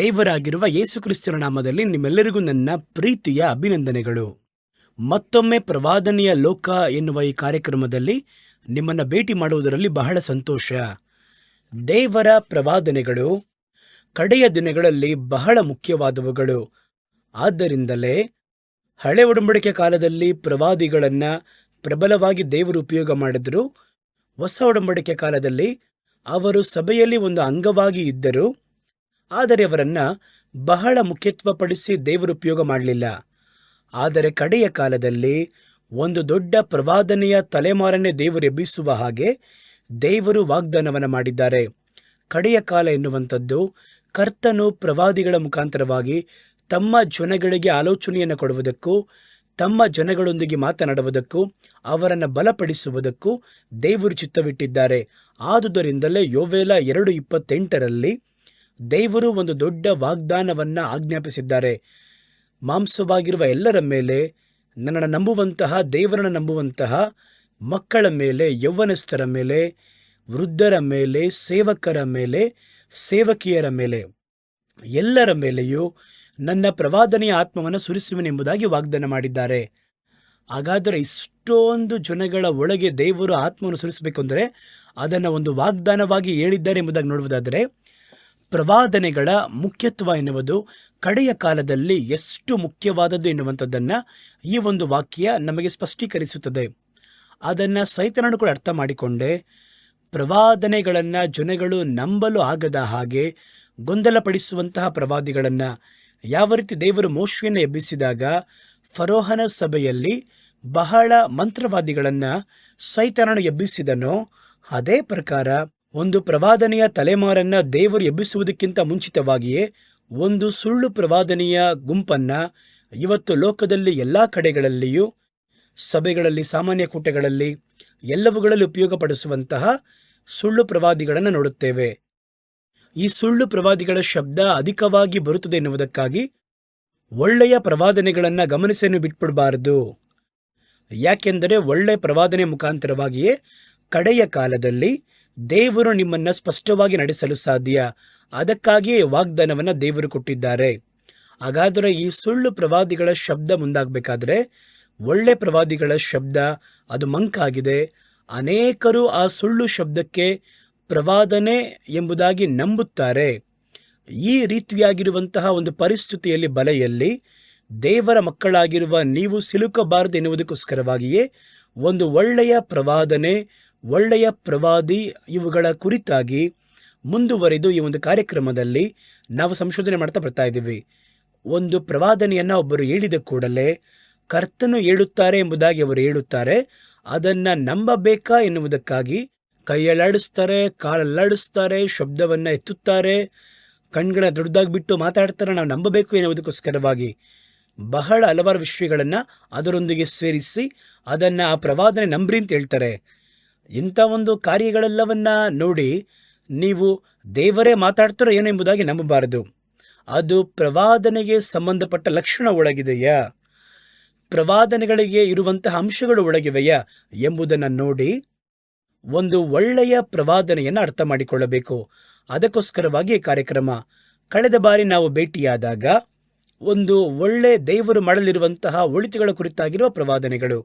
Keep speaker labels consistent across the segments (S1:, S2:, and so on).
S1: ದೇವರಾಗಿರುವ ಯೇಸುಕ್ರಿಸ್ತನ ನಾಮದಲ್ಲಿ ನಿಮ್ಮೆಲ್ಲರಿಗೂ ನನ್ನ ಪ್ರೀತಿಯ ಅಭಿನಂದನೆಗಳು. ಮತ್ತೊಮ್ಮೆ ಪ್ರವಾದನೆಯ ಲೋಕ ಎನ್ನುವ ಈ ಕಾರ್ಯಕ್ರಮದಲ್ಲಿ ನಿಮ್ಮನ್ನು ಭೇಟಿ ಮಾಡುವುದರಲ್ಲಿ ಬಹಳ ಸಂತೋಷ. ದೇವರ ಪ್ರವಾದನೆಗಳು ಕಡೆಯ ದಿನಗಳಲ್ಲಿ ಬಹಳ ಮುಖ್ಯವಾದವುಗಳು. ಆದ್ದರಿಂದಲೇ ಹಳೆ ಒಡಂಬಡಿಕೆ ಕಾಲದಲ್ಲಿ ಪ್ರವಾದಿಗಳನ್ನು ಪ್ರಬಲವಾಗಿ ದೇವರು ಉಪಯೋಗ ಮಾಡಿದರು. ಹೊಸ ಒಡಂಬಡಿಕೆ ಕಾಲದಲ್ಲಿ ಅವರು ಸಭೆಯಲ್ಲಿ ಒಂದು ಅಂಗವಾಗಿ ಇದ್ದರು, ಆದರೆ ಅವರನ್ನು ಬಹಳ ಮುಖ್ಯತ್ವಪಡಿಸಿ ದೇವರು ಉಪಯೋಗ ಮಾಡಲಿಲ್ಲ. ಆದರೆ ಕಡೆಯ ಕಾಲದಲ್ಲಿ ಒಂದು ದೊಡ್ಡ ಪ್ರವಾದನೆಯ ತಲೆಮಾರನ್ನೇ ದೇವರು ಎಬ್ಬಿಸುವ ಹಾಗೆ ದೇವರು ವಾಗ್ದಾನವನ್ನು ಮಾಡಿದ್ದಾರೆ. ಕಡೆಯ ಕಾಲ ಎನ್ನುವಂಥದ್ದು ಕರ್ತನು ಪ್ರವಾದಿಗಳ ಮುಖಾಂತರವಾಗಿ ತಮ್ಮ ಜನಗಳಿಗೆ ಆಲೋಚನೆಯನ್ನು ಕೊಡುವುದಕ್ಕೂ, ತಮ್ಮ ಜನಗಳೊಂದಿಗೆ ಮಾತನಾಡುವುದಕ್ಕೂ, ಅವರನ್ನು ಬಲಪಡಿಸುವುದಕ್ಕೂ ದೇವರು ಚಿತ್ತವಿಟ್ಟಿದ್ದಾರೆ. ಆದುದರಿಂದಲೇ ಯೋವೇಲ 2:28 ದೇವರು ಒಂದು ದೊಡ್ಡ ವಾಗ್ದಾನವನ್ನು ಆಜ್ಞಾಪಿಸಿದ್ದಾರೆ. ಮಾಂಸವಾಗಿರುವ ಎಲ್ಲರ ಮೇಲೆ, ನನ್ನನ್ನು ನಂಬುವಂತಹ, ದೇವರನ್ನು ನಂಬುವಂತಹ ಮಕ್ಕಳ ಮೇಲೆ, ಯೌವನಸ್ಥರ ಮೇಲೆ, ವೃದ್ಧರ ಮೇಲೆ, ಸೇವಕರ ಮೇಲೆ, ಸೇವಕಿಯರ ಮೇಲೆ, ಎಲ್ಲರ ಮೇಲೆಯೂ ನನ್ನ ಪ್ರವಾದನೆಯ ಆತ್ಮವನ್ನು ಸುರಿಸುವೆನೆಂಬುದಾಗಿ ವಾಗ್ದಾನ ಮಾಡಿದ್ದಾರೆ. ಹಾಗಾದರೆ ಇಷ್ಟೊಂದು ಜನಗಳ ಒಳಗೆ ದೇವರು ಆತ್ಮವನ್ನು ಸುರಿಸಬೇಕು ಅಂದರೆ ಅದನ್ನು ಒಂದು ವಾಗ್ದಾನವಾಗಿ ಹೇಳಿದ್ದಾರೆ ಎಂಬುದಾಗಿ ನೋಡುವುದಾದರೆ, ಪ್ರವಾದನೆಗಳ ಮುಖ್ಯತ್ವ ಎನ್ನುವುದು ಕಡೆಯ ಕಾಲದಲ್ಲಿ ಎಷ್ಟು ಮುಖ್ಯವಾದದ್ದು ಎನ್ನುವಂಥದ್ದನ್ನು ಈ ಒಂದು ವಾಕ್ಯ ನಮಗೆ ಸ್ಪಷ್ಟೀಕರಿಸುತ್ತದೆ. ಅದನ್ನು ಸೈತಾನನು ಕೂಡ ಅರ್ಥ ಮಾಡಿಕೊಂಡೆ ಪ್ರವಾದನೆಗಳನ್ನು ಜನಗಳು ನಂಬಲು ಆಗದ ಹಾಗೆ ಗೊಂದಲಪಡಿಸುವಂತಹ ಪ್ರವಾದಿಗಳನ್ನು ಯಾವ ರೀತಿ ದೇವರು ಮೋಶೆಯನ್ನು ಎಬ್ಬಿಸಿದಾಗ ಫರೋಹನ ಸಭೆಯಲ್ಲಿ ಬಹಳ ಮಂತ್ರವಾದಿಗಳನ್ನು ಸೈತಾನನು ಎಬ್ಬಿಸಿದನೋ, ಅದೇ ಪ್ರಕಾರ ಒಂದು ಪ್ರವಾದನೆಯ ತಲೆಮಾರನ್ನು ದೇವರು ಎಬ್ಬಿಸುವುದಕ್ಕಿಂತ ಮುಂಚಿತವಾಗಿಯೇ ಒಂದು ಸುಳ್ಳು ಪ್ರವಾದನೆಯ ಗುಂಪನ್ನು ಇವತ್ತು ಲೋಕದಲ್ಲಿ ಎಲ್ಲ ಕಡೆಗಳಲ್ಲಿಯೂ, ಸಭೆಗಳಲ್ಲಿ, ಸಾಮಾನ್ಯ ಕೂಟಗಳಲ್ಲಿ, ಎಲ್ಲವುಗಳಲ್ಲಿ ಉಪಯೋಗಪಡಿಸುವಂತಹ ಸುಳ್ಳು ಪ್ರವಾದಿಗಳನ್ನು ನೋಡುತ್ತೇವೆ. ಈ ಸುಳ್ಳು ಪ್ರವಾದಿಗಳ ಶಬ್ದ ಅಧಿಕವಾಗಿ ಬರುತ್ತದೆ ಎನ್ನುವುದಕ್ಕಾಗಿ ಒಳ್ಳೆಯ ಪ್ರವಾದನೆಗಳನ್ನು ಗಮನಿಸಲು ಬಿಟ್ಬಿಡಬಾರದು. ಯಾಕೆಂದರೆ ಒಳ್ಳೆಯ ಪ್ರವಾದನೆ ಮುಖಾಂತರವಾಗಿಯೇ ಕಡೆಯ ಕಾಲದಲ್ಲಿ ದೇವರು ನಿಮ್ಮನ್ನು ಸ್ಪಷ್ಟವಾಗಿ ನಡೆಸಲು ಸಾಧ್ಯ. ಅದಕ್ಕಾಗಿಯೇ ವಾಗ್ದಾನವನ್ನು ದೇವರು ಕೊಟ್ಟಿದ್ದಾರೆ. ಹಾಗಾದರೆ ಈ ಸುಳ್ಳು ಪ್ರವಾದಿಗಳ ಶಬ್ದ ಮುಂದಾಗಬೇಕಾದ್ರೆ ಒಳ್ಳೆ ಪ್ರವಾದಿಗಳ ಶಬ್ದ ಅದು ಮಂಕಾಗಿದೆ. ಅನೇಕರು ಆ ಸುಳ್ಳು ಶಬ್ದಕ್ಕೆ ಪ್ರವಾದನೆ ಎಂಬುದಾಗಿ ನಂಬುತ್ತಾರೆ. ಈ ರೀತಿಯಾಗಿರುವಂತಹ ಒಂದು ಪರಿಸ್ಥಿತಿಯಲ್ಲಿ, ಬಲೆಯಲ್ಲಿ ದೇವರ ಮಕ್ಕಳಾಗಿರುವ ನೀವು ಸಿಲುಕಬಾರದು ಎನ್ನುವುದಕ್ಕೋಸ್ಕರವಾಗಿಯೇ ಒಂದು ಒಳ್ಳೆಯ ಪ್ರವಾದನೆ, ಒಳ್ಳೆಯ ಪ್ರವಾದಿ ಇವುಗಳ ಕುರಿತಾಗಿ ಮುಂದುವರಿದು ಈ ಒಂದು ಕಾರ್ಯಕ್ರಮದಲ್ಲಿ ನಾವು ಸಂಶೋಧನೆ ಮಾಡ್ತಾ ಬರ್ತಾ ಇದ್ದೀವಿ. ಒಂದು ಪ್ರವಾದನೆಯನ್ನು ಒಬ್ಬರು ಹೇಳಿದ ಕೂಡಲೇ ಕರ್ತನು ಹೇಳುತ್ತಾರೆ ಎಂಬುದಾಗಿ ಅವರು ಹೇಳುತ್ತಾರೆ. ಅದನ್ನು ನಂಬಬೇಕಾ ಎನ್ನುವುದಕ್ಕಾಗಿ ಕೈಯಲ್ಲಾಡಿಸ್ತಾರೆ, ಕಾಲಲ್ಲಾಡಿಸ್ತಾರೆ, ಶಬ್ದವನ್ನು ಎತ್ತುತ್ತಾರೆ, ಕಣ್ಗಳ ದೊಡ್ಡದಾಗಿ ಬಿಟ್ಟು ಮಾತಾಡ್ತಾರೆ. ನಾವು ನಂಬಬೇಕು ಎನ್ನುವುದಕ್ಕೋಸ್ಕರವಾಗಿ ಬಹಳ ಹಲವಾರು ವಿಷಯಗಳನ್ನು ಅದರೊಂದಿಗೆ ಸೇರಿಸಿ ಅದನ್ನು ಆ ಪ್ರವಾದನೆ ನಂಬ್ರಿ ಅಂತ ಹೇಳ್ತಾರೆ. ಇಂಥ ಒಂದು ಕಾರ್ಯಗಳೆಲ್ಲವನ್ನ ನೋಡಿ ನೀವು ದೇವರೇ ಮಾತಾಡ್ತಾರೋ ಏನೋ ಎಂಬುದಾಗಿ ನಂಬಬಾರದು. ಅದು ಪ್ರವಾದನೆಗೆ ಸಂಬಂಧಪಟ್ಟ ಲಕ್ಷಣ ಒಳಗಿದೆಯಾ, ಪ್ರವಾದನೆಗಳಿಗೆ ಇರುವಂತಹ ಅಂಶಗಳು ಒಳಗಿವೆಯಾ ಎಂಬುದನ್ನು ನೋಡಿ ಒಂದು ಒಳ್ಳೆಯ ಪ್ರವಾದನೆಯನ್ನು ಅರ್ಥ ಮಾಡಿಕೊಳ್ಳಬೇಕು. ಅದಕ್ಕೋಸ್ಕರವಾಗಿ ಈ ಕಾರ್ಯಕ್ರಮ. ಕಳೆದ ಬಾರಿ ನಾವು ಭೇಟಿಯಾದಾಗ ಒಂದು ಒಳ್ಳೆ ದೇವರು ಮಾಡಲಿರುವಂತಹ ಒಳಿತುಗಳ ಕುರಿತಾಗಿರುವ ಪ್ರವಾದನೆಗಳು,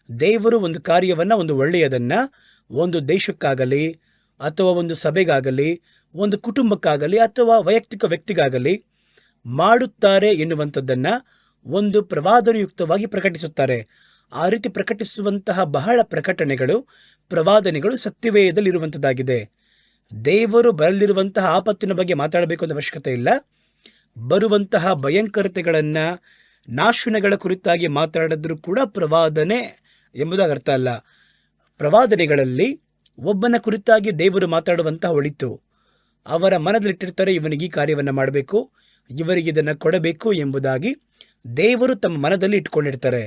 S1: ದೇವರು ಒಂದು ಕಾರ್ಯವನ್ನು, ಒಂದು ಒಳ್ಳೆಯದನ್ನು ಒಂದು ದೇಶಕ್ಕಾಗಲಿ ಅಥವಾ ಒಂದು ಸಭೆಗಾಗಲಿ, ಒಂದು ಕುಟುಂಬಕ್ಕಾಗಲಿ ಅಥವಾ ವೈಯಕ್ತಿಕ ವ್ಯಕ್ತಿಗಾಗಲಿ ಮಾಡುತ್ತಾರೆ ಎನ್ನುವಂಥದ್ದನ್ನು ಒಂದು ಪ್ರವಾದನೆಯುಕ್ತವಾಗಿ ಪ್ರಕಟಿಸುತ್ತಾರೆ. ಆ ರೀತಿ ಪ್ರಕಟಿಸುವಂತಹ ಬಹಳ ಪ್ರಕಟಣೆಗಳು, ಪ್ರವಾದನೆಗಳು ಸತ್ಯವೇದಲ್ಲಿರುವಂಥದ್ದಾಗಿದೆ. ದೇವರು ಬರಲಿರುವಂತಹ ಆಪತ್ತಿನ ಬಗ್ಗೆ ಮಾತಾಡಬೇಕು ಅಂತ ಅವಶ್ಯಕತೆ ಇಲ್ಲ. ಬರುವಂತಹ ಭಯಂಕರತೆಗಳನ್ನು, ನಾಶನಗಳ ಕುರಿತಾಗಿ ಮಾತಾಡಿದ್ರೂ ಕೂಡ ಪ್ರವಾದನೆ ಎಂಬುದಾಗಿ ಅರ್ಥ ಅಲ್ಲ. ಪ್ರವಾದನೆಗಳಲ್ಲಿ ಒಬ್ಬನ ಕುರಿತಾಗಿ ದೇವರು ಮಾತಾಡುವಂತಹ ಒಳಿತು, ಅವರ ಮನದಲ್ಲಿಟ್ಟಿರ್ತಾರೆ, ಇವನಿಗೆ ಈ ಕಾರ್ಯವನ್ನು ಮಾಡಬೇಕು, ಇವರಿಗೆ ಇದನ್ನು ಕೊಡಬೇಕು ಎಂಬುದಾಗಿ ದೇವರು ತಮ್ಮ ಮನದಲ್ಲಿ ಇಟ್ಕೊಂಡಿರ್ತಾರೆ.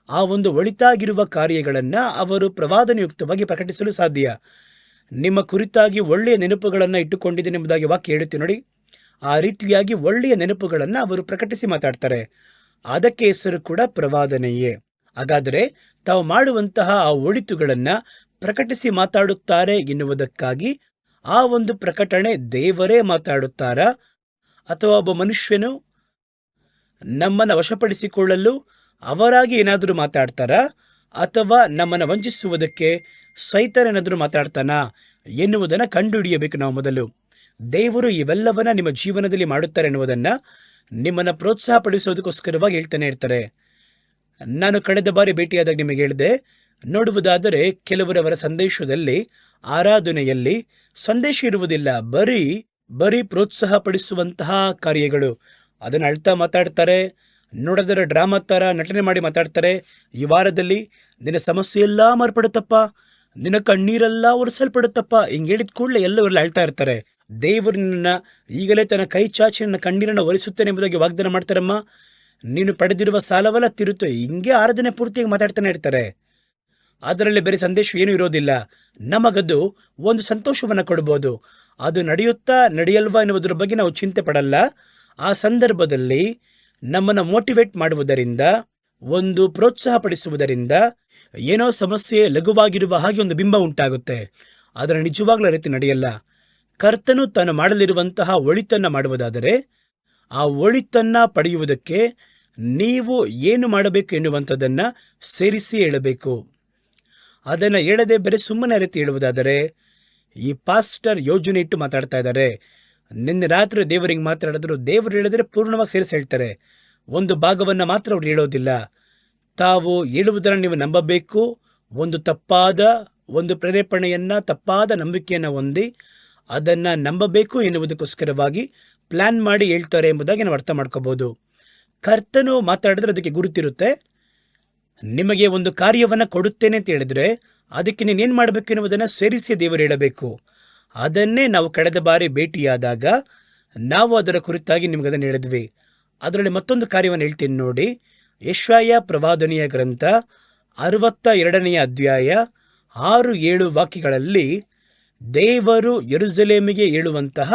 S1: ಆ ಒಂದು ಒಳಿತಾಗಿರುವ ಕಾರ್ಯಗಳನ್ನು ಅವರು ಪ್ರವಾದನೆಯುಕ್ತವಾಗಿ ಪ್ರಕಟಿಸಲು ಸಾಧ್ಯ. ನಿಮ್ಮ ಕುರಿತಾಗಿ ಒಳ್ಳೆಯ ನೆನಪುಗಳನ್ನು ಇಟ್ಟುಕೊಂಡಿದ್ದೇನೆ ಎಂಬುದಾಗಿ ವಾಕ್ಯ ಹೇಳುತ್ತೆ ನೋಡಿ. ಆ ರೀತಿಯಾಗಿ ಒಳ್ಳೆಯ ನೆನಪುಗಳನ್ನು ಅವರು ಪ್ರಕಟಿಸಿ ಮಾತಾಡ್ತಾರೆ. ಅದಕ್ಕೆ ಹೆಸರು ಕೂಡ ಪ್ರವಾದನೆಯೇ. ಹಾಗಾದರೆ ತಾವು ಮಾಡುವಂತಹ ಆ ಒಳಿತುಗಳನ್ನು ಪ್ರಕಟಿಸಿ ಮಾತಾಡುತ್ತಾರೆ ಎನ್ನುವುದಕ್ಕಾಗಿ ಆ ಒಂದು ಪ್ರಕಟಣೆ ದೇವರೇ ಮಾತಾಡುತ್ತಾರಾ ಅಥವಾ ಒಬ್ಬ ಮನುಷ್ಯನು ನಮ್ಮನ್ನು ವಶಪಡಿಸಿಕೊಳ್ಳಲು ಅವರಾಗಿ ಏನಾದರೂ ಮಾತಾಡ್ತಾರಾ, ಅಥವಾ ನಮ್ಮನ್ನು ವಂಚಿಸುವುದಕ್ಕೆ ಸೈತಾನ ಏನಾದರೂ ಮಾತಾಡ್ತಾನಾ ಎನ್ನುವುದನ್ನು ಕಂಡುಹಿಡಿಯಬೇಕು ನಾವು ಮೊದಲು. ದೇವರು ಇವೆಲ್ಲವನ್ನ ನಿಮ್ಮ ಜೀವನದಲ್ಲಿ ಮಾಡುತ್ತಾರೆ ಎನ್ನುವುದನ್ನು ನಿಮ್ಮನ್ನು ಪ್ರೋತ್ಸಾಹಪಡಿಸೋದಕ್ಕೋಸ್ಕರವಾಗಿ ಹೇಳ್ತಾನೆ ಇರ್ತಾರೆ. ನಾನು ಕಳೆದ ಬಾರಿ ಭೇಟಿಯಾದಾಗ ನಿಮಗೆ ಹೇಳಿದೆ, ನೋಡುವುದಾದರೆ ಕೆಲವರವರ ಸಂದೇಶದಲ್ಲಿ, ಆರಾಧನೆಯಲ್ಲಿ ಸಂದೇಶ ಇರುವುದಿಲ್ಲ, ಬರೀ ಪ್ರೋತ್ಸಾಹಪಡಿಸುವಂತಹ ಕಾರ್ಯಗಳು. ಅದನ್ನು ಅಳ್ತಾ ಮಾತಾಡ್ತಾರೆ, ನೋಡಿದರೆ ಡ್ರಾಮಾ ಥರ ನಟನೆ ಮಾಡಿ ಮಾತಾಡ್ತಾರೆ. ಈ ವಾರದಲ್ಲಿ ನಿನ್ನ ಸಮಸ್ಯೆ ಎಲ್ಲ ಮಾರ್ಪಡುತ್ತಪ್ಪ, ನಿನ್ನ ಕಣ್ಣೀರೆಲ್ಲ ಒರೆಸಲ್ಪಡುತ್ತಪ್ಪ, ಹಿಂಗೆ ಹೇಳಿದ ಕೂಡಲೇ ಎಲ್ಲವರೆಲ್ಲ ಅಳ್ತಾ ಇರ್ತಾರೆ. ದೇವರು ನಿನ್ನ ಈಗಲೇ ತನ್ನ ಕೈ ಚಾಚಿ ನನ್ನ ಕಣ್ಣೀರನ್ನು ಒರೆಸುತ್ತೇನೆ ಎಂಬುದಾಗಿ ವಾಗ್ದಾನ ಮಾಡ್ತಾರಮ್ಮ. ನೀನು ಪಡೆದಿರುವ ಸಾಲವೆಲ್ಲ ತಿರುತ್ತು, ಹಿಂಗೆ ಆರಾಧನೆ ಪೂರ್ತಿಯಾಗಿ ಮಾತಾಡ್ತಾನೆ ಇರ್ತಾರೆ. ಅದರಲ್ಲಿ ಬೇರೆ ಸಂದೇಶ ಏನೂ ಇರೋದಿಲ್ಲ. ನಮಗದು ಒಂದು ಸಂತೋಷವನ್ನು ಕೊಡ್ಬೋದು. ಅದು ನಡೆಯುತ್ತಾ ನಡೆಯಲ್ವಾ ಎನ್ನುವುದರ ಬಗ್ಗೆ ನಾವು ಚಿಂತೆ ಪಡಲ್ಲ. ಆ ಸಂದರ್ಭದಲ್ಲಿ ನಮ್ಮನ್ನು ಮೋಟಿವೇಟ್ ಮಾಡುವುದರಿಂದ, ಒಂದು ಪ್ರೋತ್ಸಾಹಪಡಿಸುವುದರಿಂದ ಏನೋ ಸಮಸ್ಯೆ ಲಘುವಾಗಿರುವ ಹಾಗೆ ಒಂದು ಬಿಂಬ ಉಂಟಾಗುತ್ತೆ. ಅದರ ನಿಜವಾಗ್ಲೂ ರೀತಿ ನಡೆಯಲ್ಲ. ಕರ್ತನು ತಾನು ಮಾಡಲಿರುವಂತಹ ಒಳಿತನ್ನು ಮಾಡುವುದಾದರೆ ಆ ಒಳಿತನ್ನು ಪಡೆಯುವುದಕ್ಕೆ ನೀವು ಏನು ಮಾಡಬೇಕು ಎನ್ನುವಂಥದ್ದನ್ನು ಸೇರಿಸಿ ಹೇಳಬೇಕು. ಅದನ್ನು ಹೇಳದೆ ಬೇರೆ ಸುಮ್ಮನೆ ರೀತಿ ಹೇಳುವುದಾದರೆ, ಈ ಪಾಸ್ಟರ್ ಯೋಜನೆ ಇಟ್ಟು ಮಾತಾಡ್ತಾ ಇದ್ದಾರೆ, ನಿನ್ನೆ ರಾತ್ರಿ ದೇವರಿಗೆ ಮಾತಾಡಿದ್ರು, ದೇವರು ಹೇಳಿದರೆ ಪೂರ್ಣವಾಗಿ ಸೇರಿಸಿ ಹೇಳ್ತಾರೆ. ಒಂದು ಭಾಗವನ್ನು ಮಾತ್ರ ಅವ್ರು ಹೇಳೋದಿಲ್ಲ. ತಾವು ಹೇಳುವುದನ್ನು ನೀವು ನಂಬಬೇಕು. ಒಂದು ತಪ್ಪಾದ ಒಂದು ಪ್ರೇರೇಪಣೆಯನ್ನು, ತಪ್ಪಾದ ನಂಬಿಕೆಯನ್ನು ಹೊಂದಿ ಅದನ್ನು ನಂಬಬೇಕು ಎನ್ನುವುದಕ್ಕೋಸ್ಕರವಾಗಿ ಪ್ಲ್ಯಾನ್ ಮಾಡಿ ಹೇಳ್ತಾರೆ ಎಂಬುದಾಗಿ ನಾವು ಅರ್ಥ ಮಾಡ್ಕೋಬೋದು. ಕರ್ತನು ಮಾತಾಡಿದ್ರೆ ಅದಕ್ಕೆ ಗುರುತಿರುತ್ತೆ. ನಿಮಗೆ ಒಂದು ಕಾರ್ಯವನ್ನು ಕೊಡುತ್ತೇನೆ ಅಂತ ಹೇಳಿದ್ರೆ ಅದಕ್ಕೆ ನೀನೇನು ಮಾಡಬೇಕು ಎನ್ನುವುದನ್ನು ಸೇರಿಸಿ ದೇವರು ಹೇಳಬೇಕು. ಅದನ್ನೇ ನಾವು ಕಳೆದ ಬಾರಿ ಭೇಟಿಯಾದಾಗ ನಾವು ಅದರ ಕುರಿತಾಗಿ ನಿಮಗೆ ಅದನ್ನು ಹೇಳಿದ್ವಿ. ಅದರಲ್ಲಿ ಮತ್ತೊಂದು ಕಾರ್ಯವನ್ನು ಹೇಳ್ತೀನಿ ನೋಡಿ. ಯೆಶಾಯ ಪ್ರವಾದನೆಯ ಗ್ರಂಥ 62ನೇ ಅಧ್ಯಾಯ 6-7 ವಾಕ್ಯಗಳಲ್ಲಿ ದೇವರು ಯೆರೂಸಲೇಮಿಗೆ ಹೇಳುವಂತಹ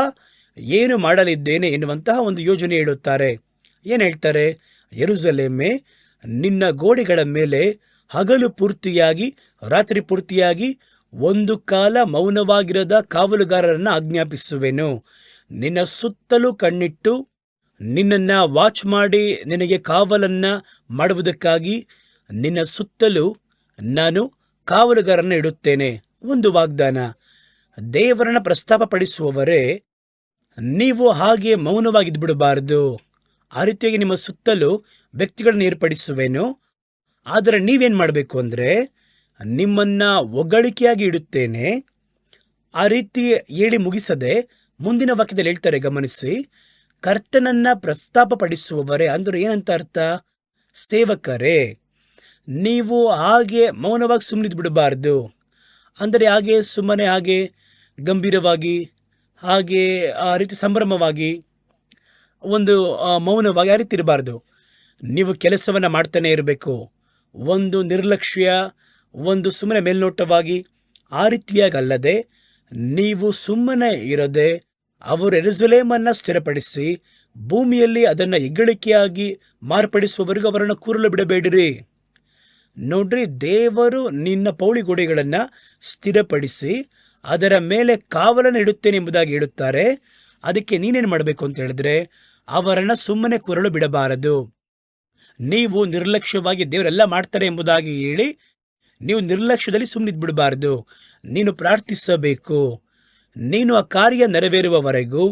S1: ಏನು ಮಾಡಲಿದ್ದೇನೆ ಎನ್ನುವಂತಹ ಒಂದು ಯೋಜನೆ ಹೇಳುತ್ತಾರೆ. ಏನು ಹೇಳ್ತಾರೆ? ಯೆರೂಸಲೇಮೇ, ನಿನ್ನ ಗೋಡೆಗಳ ಮೇಲೆ ಹಗಲು ಪೂರ್ತಿಯಾಗಿ ರಾತ್ರಿ ಪೂರ್ತಿಯಾಗಿ ಒಂದು ಕಾಲ ಮೌನವಾಗಿರದ ಕಾವಲುಗಾರರನ್ನು ಆಜ್ಞಾಪಿಸುವೆನು. ನಿನ್ನ ಸುತ್ತಲೂ ಕಣ್ಣಿಟ್ಟು ನಿನ್ನನ್ನು ವಾಚ್ ಮಾಡಿ ನಿನಗೆ ಕಾವಲನ್ನು ಮಾಡುವುದಕ್ಕಾಗಿ ನಿನ್ನ ಸುತ್ತಲೂ ನಾನು ಕಾವಲುಗಾರನ್ನು ಇಡುತ್ತೇನೆ. ಒಂದು ವಾಗ್ದಾನ. ದೇವರನ್ನು ಪ್ರಸ್ತಾಪಪಡಿಸುವವರೇ, ನೀವು ಹಾಗೆ ಮೌನವಾಗಿದ್ದು ಬಿಡಬಾರದು. ಆ ರೀತಿಯಾಗಿ ನಿಮ್ಮ ಸುತ್ತಲೂ ವ್ಯಕ್ತಿಗಳನ್ನು ಏರ್ಪಡಿಸುವೆನು. ಆದರೆ ನೀವೇನು ಮಾಡಬೇಕು ಅಂದರೆ, ನಿಮ್ಮನ್ನು ಹೊಗಳಿಕೆಯಾಗಿ ಇಡುತ್ತೇನೆ. ಆ ರೀತಿ ಹೇಳಿ ಮುಗಿಸದೆ ಮುಂದಿನ ವಾಕ್ಯದಲ್ಲಿ ಹೇಳ್ತಾರೆ, ಗಮನಿಸಿ. ಕರ್ತನನ್ನು ಪ್ರಸ್ತಾಪಪಡಿಸುವವರೇ ಅಂದರೆ ಏನಂತ ಅರ್ಥ? ಸೇವಕರೇ, ನೀವು ಹಾಗೆ ಮೌನವಾಗಿ ಸುಮ್ಮನಿದ್ದು ಬಿಡಬಾರ್ದು. ಅಂದರೆ ಹಾಗೆ ಸುಮ್ಮನೆ ಹಾಗೆ ಗಂಭೀರವಾಗಿ ಹಾಗೆ ಆ ರೀತಿ ಸಂಭ್ರಮವಾಗಿ ಒಂದು ಮೌನವಾಗಿ ಆ ರೀತಿ ಇರಬಾರ್ದು. ನೀವು ಕೆಲಸವನ್ನು ಮಾಡ್ತಾನೆ ಇರಬೇಕು. ಒಂದು ನಿರ್ಲಕ್ಷ್ಯ, ಒಂದು ಸುಮ್ಮನೆ ಮೇಲ್ನೋಟವಾಗಿ ಆ ರೀತಿಯಾಗಿ ಅಲ್ಲದೆ, ನೀವು ಸುಮ್ಮನೆ ಇರದೆ ಅವರು ಯೆರೂಸಲೇಮನ್ನು ಸ್ಥಿರಪಡಿಸಿ ಭೂಮಿಯಲ್ಲಿ ಅದನ್ನು ಹೆಗ್ಗಳಿಕೆಯಾಗಿ ಮಾರ್ಪಡಿಸುವವರೆಗೂ ಅವರನ್ನು ಕೂರಲು ಬಿಡಬೇಡಿರಿ. ನೋಡ್ರಿ, ದೇವರು ನಿನ್ನ ಪೌಳಿಗೋಡೆಗಳನ್ನು ಸ್ಥಿರಪಡಿಸಿ ಅದರ ಮೇಲೆ ಕಾವಲನ್ನು ಇಡುತ್ತೇನೆ ಎಂಬುದಾಗಿ ಹೇಳುತ್ತಾರೆ. ಅದಕ್ಕೆ ನೀನೇನು ಮಾಡಬೇಕು ಅಂತ ಹೇಳಿದ್ರೆ, ಅವರನ್ನು ಸುಮ್ಮನೆ ಕೂರಲು ಬಿಡಬಾರದು. ನೀವು ನಿರ್ಲಕ್ಷ್ಯವಾಗಿ ದೇವರೆಲ್ಲ ಮಾಡ್ತಾರೆ ಎಂಬುದಾಗಿ ಹೇಳಿ ನೀವು ನಿರ್ಲಕ್ಷ್ಯದಲ್ಲಿ ಸುಮ್ಮನಿದ್ದು ಬಿಡಬಾರ್ದು. ನೀನು ಪ್ರಾರ್ಥಿಸಬೇಕು. ನೀನು ಆ ಕಾರ್ಯ ನೆರವೇರುವವರೆಗೂ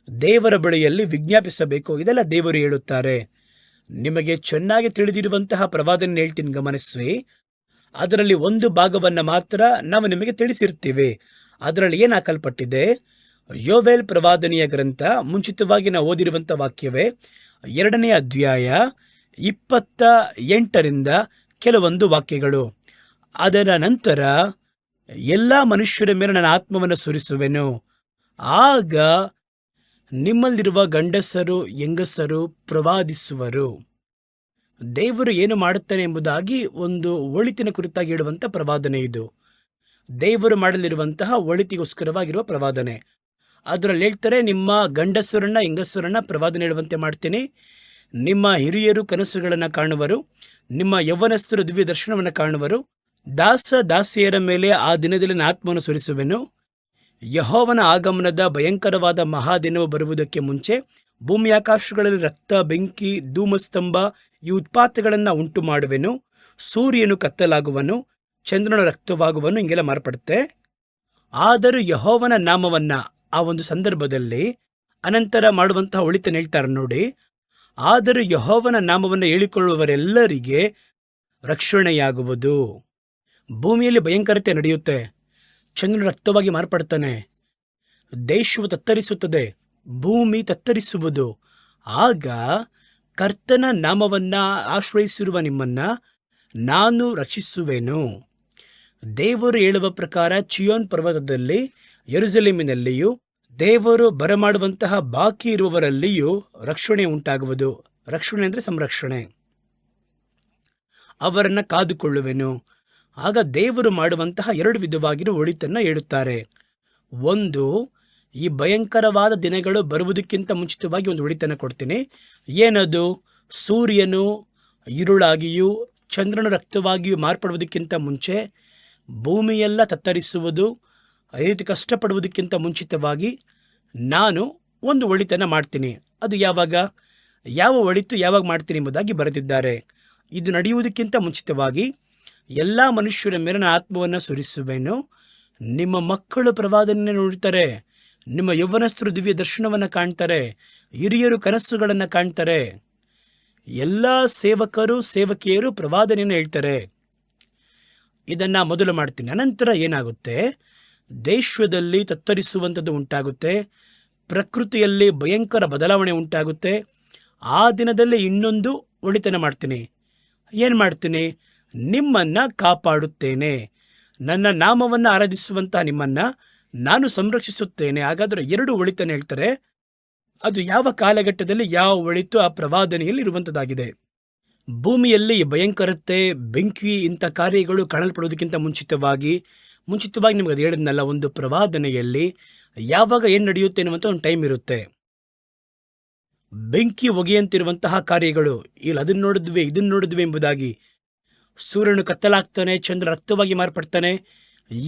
S1: ದೇವರ ಬಳಿಯಲ್ಲಿ ವಿಜ್ಞಾಪಿಸಬೇಕು. ಇದೆಲ್ಲ ದೇವರು ಹೇಳುತ್ತಾರೆ. ನಿಮಗೆ ಚೆನ್ನಾಗಿ ತಿಳಿದಿರುವಂತಹ ಪ್ರವಾದನೆ ಹೇಳ್ತೀನಿ, ಗಮನಿಸಿ. ಅದರಲ್ಲಿ ಒಂದು ಭಾಗವನ್ನು ಮಾತ್ರ ನಾವು ನಿಮಗೆ ತಿಳಿಸಿರ್ತೀವಿ. ಅದರಲ್ಲಿ ಏನು ಹಾಕಲ್ಪಟ್ಟಿದೆ? ಯೋವೇಲ್ ಪ್ರವಾದನೆಯ ಗ್ರಂಥ ಮುಂಚಿತವಾಗಿ ನಾವು ಓದಿರುವಂಥ ವಾಕ್ಯವೇ 2ನೇ ಅಧ್ಯಾಯ 28ರಿಂದ ಕೆಲವೊಂದು ವಾಕ್ಯಗಳು. ಅದರ ನಂತರ ಎಲ್ಲ ಮನುಷ್ಯರ ಮೇಲೆ ನನ್ನ ಆತ್ಮವನ್ನು ಸುರಿಸುವೆನು. ಆಗ ನಿಮ್ಮಲ್ಲಿರುವ ಗಂಡಸರು ಹೆಂಗಸರು ಪ್ರವಾದಿಸುವರು. ದೇವರು ಏನು ಮಾಡುತ್ತಾನೆ ಎಂಬುದಾಗಿ ಒಂದು ಒಳಿತಿನ ಕುರಿತಾಗಿ ಹೇಳುವಂಥ ಪ್ರವಾದನೆ ಇದು. ದೇವರು ಮಾಡಲಿರುವಂತಹ ಒಳಿತಿಗೋಸ್ಕರವಾಗಿರುವ ಪ್ರವಾದನೆ. ಅದರಲ್ಲಿ ಹೇಳ್ತಾರೆ, ನಿಮ್ಮ ಗಂಡಸರನ್ನ ಹೆಂಗಸರನ್ನ ಪ್ರವಾದನೆ ಹೇಳುವಂತೆ ಮಾಡ್ತೀನಿ. ನಿಮ್ಮ ಹಿರಿಯರು ಕನಸುಗಳನ್ನು ಕಾಣುವರು, ನಿಮ್ಮ ಯೌವನಸ್ಥರು ದಿವ್ಯ ದರ್ಶನವನ್ನು ಕಾಣುವರು. ದಾಸ ದಾಸಿಯರ ಮೇಲೆ ಆ ದಿನದಲ್ಲಿ ನನ್ನ ಆತ್ಮವನ್ನು ಸುರಿಸುವೆನು. ಯೆಹೋವನ ಆಗಮನದ ಭಯಂಕರವಾದ ಮಹಾದಿನವು ಬರುವುದಕ್ಕೆ ಮುಂಚೆ ಭೂಮಿ ಆಕಾಶಗಳಲ್ಲಿ ರಕ್ತ, ಬೆಂಕಿ, ಧೂಮಸ್ತಂಭ ಈ ಉತ್ಪಾತಗಳನ್ನು ಉಂಟು ಮಾಡುವೆನು. ಸೂರ್ಯನು ಕತ್ತಲಾಗುವನು, ಚಂದ್ರನು ರಕ್ತವಾಗುವನು, ಹಿಂಗೆಲ್ಲ ಮಾರ್ಪಡುತ್ತೆ. ಆದರೂ ಯೆಹೋವನ ನಾಮವನ್ನ ಆ ಒಂದು ಸಂದರ್ಭದಲ್ಲಿ ಅನಂತರ ಮಾಡುವಂತಹ ಒಳಿತನ್ನು ಹೇಳ್ತಾರೆ ನೋಡಿ. ಆದರೂ ಯೆಹೋವನ ನಾಮವನ್ನು ಹೇಳಿಕೊಳ್ಳುವವರೆಲ್ಲರಿಗೆ ರಕ್ಷಣೆಯಾಗುವುದು. ಭೂಮಿಯಲ್ಲಿ ಭಯಂಕರತೆ ನಡೆಯುತ್ತೆ. ಚಂದ್ರನು ರಕ್ತವಾಗಿ ಮಾರ್ಪಡ್ತಾನೆ. ದೇಶವು ತತ್ತರಿಸುತ್ತದೆ, ಭೂಮಿ ತತ್ತರಿಸುವುದು. ಆಗ ಕರ್ತನ ನಾಮವನ್ನ ಆಶ್ರಯಿಸಿರುವ ನಿಮ್ಮನ್ನ ನಾನು ರಕ್ಷಿಸುವೆನು. ದೇವರು ಹೇಳುವ ಪ್ರಕಾರ ಚಿಯೋನ್ ಪರ್ವತದಲ್ಲಿ, ಯೆರೂಸಲೇಮಿನಲ್ಲಿಯೂ ದೇವರು ಬರಮಾಡುವಂತಹ ಬಾಕಿ ಇರುವವರಲ್ಲಿಯೂ ರಕ್ಷಣೆ ಉಂಟಾಗುವುದು. ರಕ್ಷಣೆ ಅಂದರೆ ಸಂರಕ್ಷಣೆ. ಅವರನ್ನು ಕಾದುಕೊಳ್ಳುವೆನು. ಆಗ ದೇವರು ಮಾಡುವಂತಹ 2 ವಿಧವಾಗಿರುವ ಒಳಿತನ್ನು ಹೇಳುತ್ತಾರೆ. ಒಂದು, ಈ ಭಯಂಕರವಾದ ದಿನಗಳು ಬರುವುದಕ್ಕಿಂತ ಮುಂಚಿತವಾಗಿ ಒಂದು ಒಳಿತನ್ನು ಕೊಡ್ತೀನಿ. ಏನದು? ಸೂರ್ಯನು ഇരുಳಾಗಿಯೂ ಚಂದ್ರನು ರಕ್ತವಾಗಿಯೂ ಮಾರ್ಪಡುವುದಕ್ಕಿಂತ ಮುಂಚೆ ಭೂಮಿಯೆಲ್ಲ ತತ್ತರಿಸುವುದು. ರೀತಿ ಕಷ್ಟಪಡುವುದಕ್ಕಿಂತ ಮುಂಚಿತವಾಗಿ ನಾನು ಒಂದು ಒಳಿತನ್ನು ಮಾಡ್ತೀನಿ. ಅದು ಯಾವಾಗ? ಯಾವ ಒಳಿತು ಯಾವಾಗ ಮಾಡ್ತೀನಿ ಎಂಬುದಾಗಿ ಬರೆದಿದ್ದಾರೆ. ಇದು ನಡೆಯುವುದಕ್ಕಿಂತ ಮುಂಚಿತವಾಗಿ ಎಲ್ಲ ಮನುಷ್ಯರ ಮೇಲೆ ನನ್ನ ಆತ್ಮವನ್ನು ಸುರಿಸುವೆನು. ನಿಮ್ಮ ಮಕ್ಕಳು ಪ್ರವಾದನೆ ನೋಡ್ತಾರೆ, ನಿಮ್ಮ ಯೌವನಸ್ಥರು ದಿವ್ಯ ದರ್ಶನವನ್ನು ಕಾಣ್ತಾರೆ, ಹಿರಿಯರು ಕನಸುಗಳನ್ನು ಕಾಣ್ತಾರೆ, ಎಲ್ಲ ಸೇವಕರು ಸೇವಕಿಯರು ಪ್ರವಾದನೆಯನ್ನು ಹೇಳ್ತಾರೆ. ಇದನ್ನು ಮೊದಲು ಮಾಡ್ತೀನಿ. ಅನಂತರ ಏನಾಗುತ್ತೆ? ದೇಶದಲ್ಲಿ ತತ್ತರಿಸುವಂಥದ್ದು ಉಂಟಾಗುತ್ತೆ. ಪ್ರಕೃತಿಯಲ್ಲಿ ಭಯಂಕರ ಬದಲಾವಣೆ ಉಂಟಾಗುತ್ತೆ. ಆ ದಿನದಲ್ಲಿ ಇನ್ನೊಂದು ಒಳಿತನ ಮಾಡ್ತೀನಿ. ಏನು ಮಾಡ್ತೀನಿ? ನಿಮ್ಮನ್ನು ಕಾಪಾಡುತ್ತೇನೆ. ನನ್ನ ನಾಮವನ್ನು ಆರಾಧಿಸುವಂಥ ನಿಮ್ಮನ್ನು ನಾನು ಸಂರಕ್ಷಿಸುತ್ತೇನೆ. ಹಾಗಾದರೆ 2 ಒಳಿತನ ಹೇಳ್ತಾರೆ. ಅದು ಯಾವ ಕಾಲಘಟ್ಟದಲ್ಲಿ ಯಾವ ಒಳಿತು ಆ ಪ್ರವಾದನೆಯಲ್ಲಿ ಇರುವಂಥದ್ದಾಗಿದೆ. ಭೂಮಿಯಲ್ಲಿ ಭಯಂಕರತೆ, ಬೆಂಕಿ, ಇಂಥ ಕಾರ್ಯಗಳು ಕಾಣಲ್ಪಡುವುದಕ್ಕಿಂತ ಮುಂಚಿತವಾಗಿ ನಿಮಗೆ ಅದು ಹೇಳಿದ್ನಲ್ಲ, ಒಂದು ಪ್ರವಾದನೆಯಲ್ಲಿ ಯಾವಾಗ ಏನು ನಡೆಯುತ್ತೆ ಅನ್ನುವಂಥ ಒಂದು ಟೈಮ್ ಇರುತ್ತೆ. ಬೆಂಕಿ ಹೊಗೆಯಂತಿರುವಂತಹ ಕಾರ್ಯಗಳು, ಇಲ್ಲಿ ಅದನ್ನು ನೋಡಿದ್ವಿ ಇದನ್ನು ನೋಡಿದ್ವಿ ಎಂಬುದಾಗಿ. ಸೂರ್ಯನು ಕತ್ತಲಾಗ್ತಾನೆ, ಚಂದ್ರ ರಕ್ತವಾಗಿ ಮಾರ್ಪಡ್ತಾನೆ.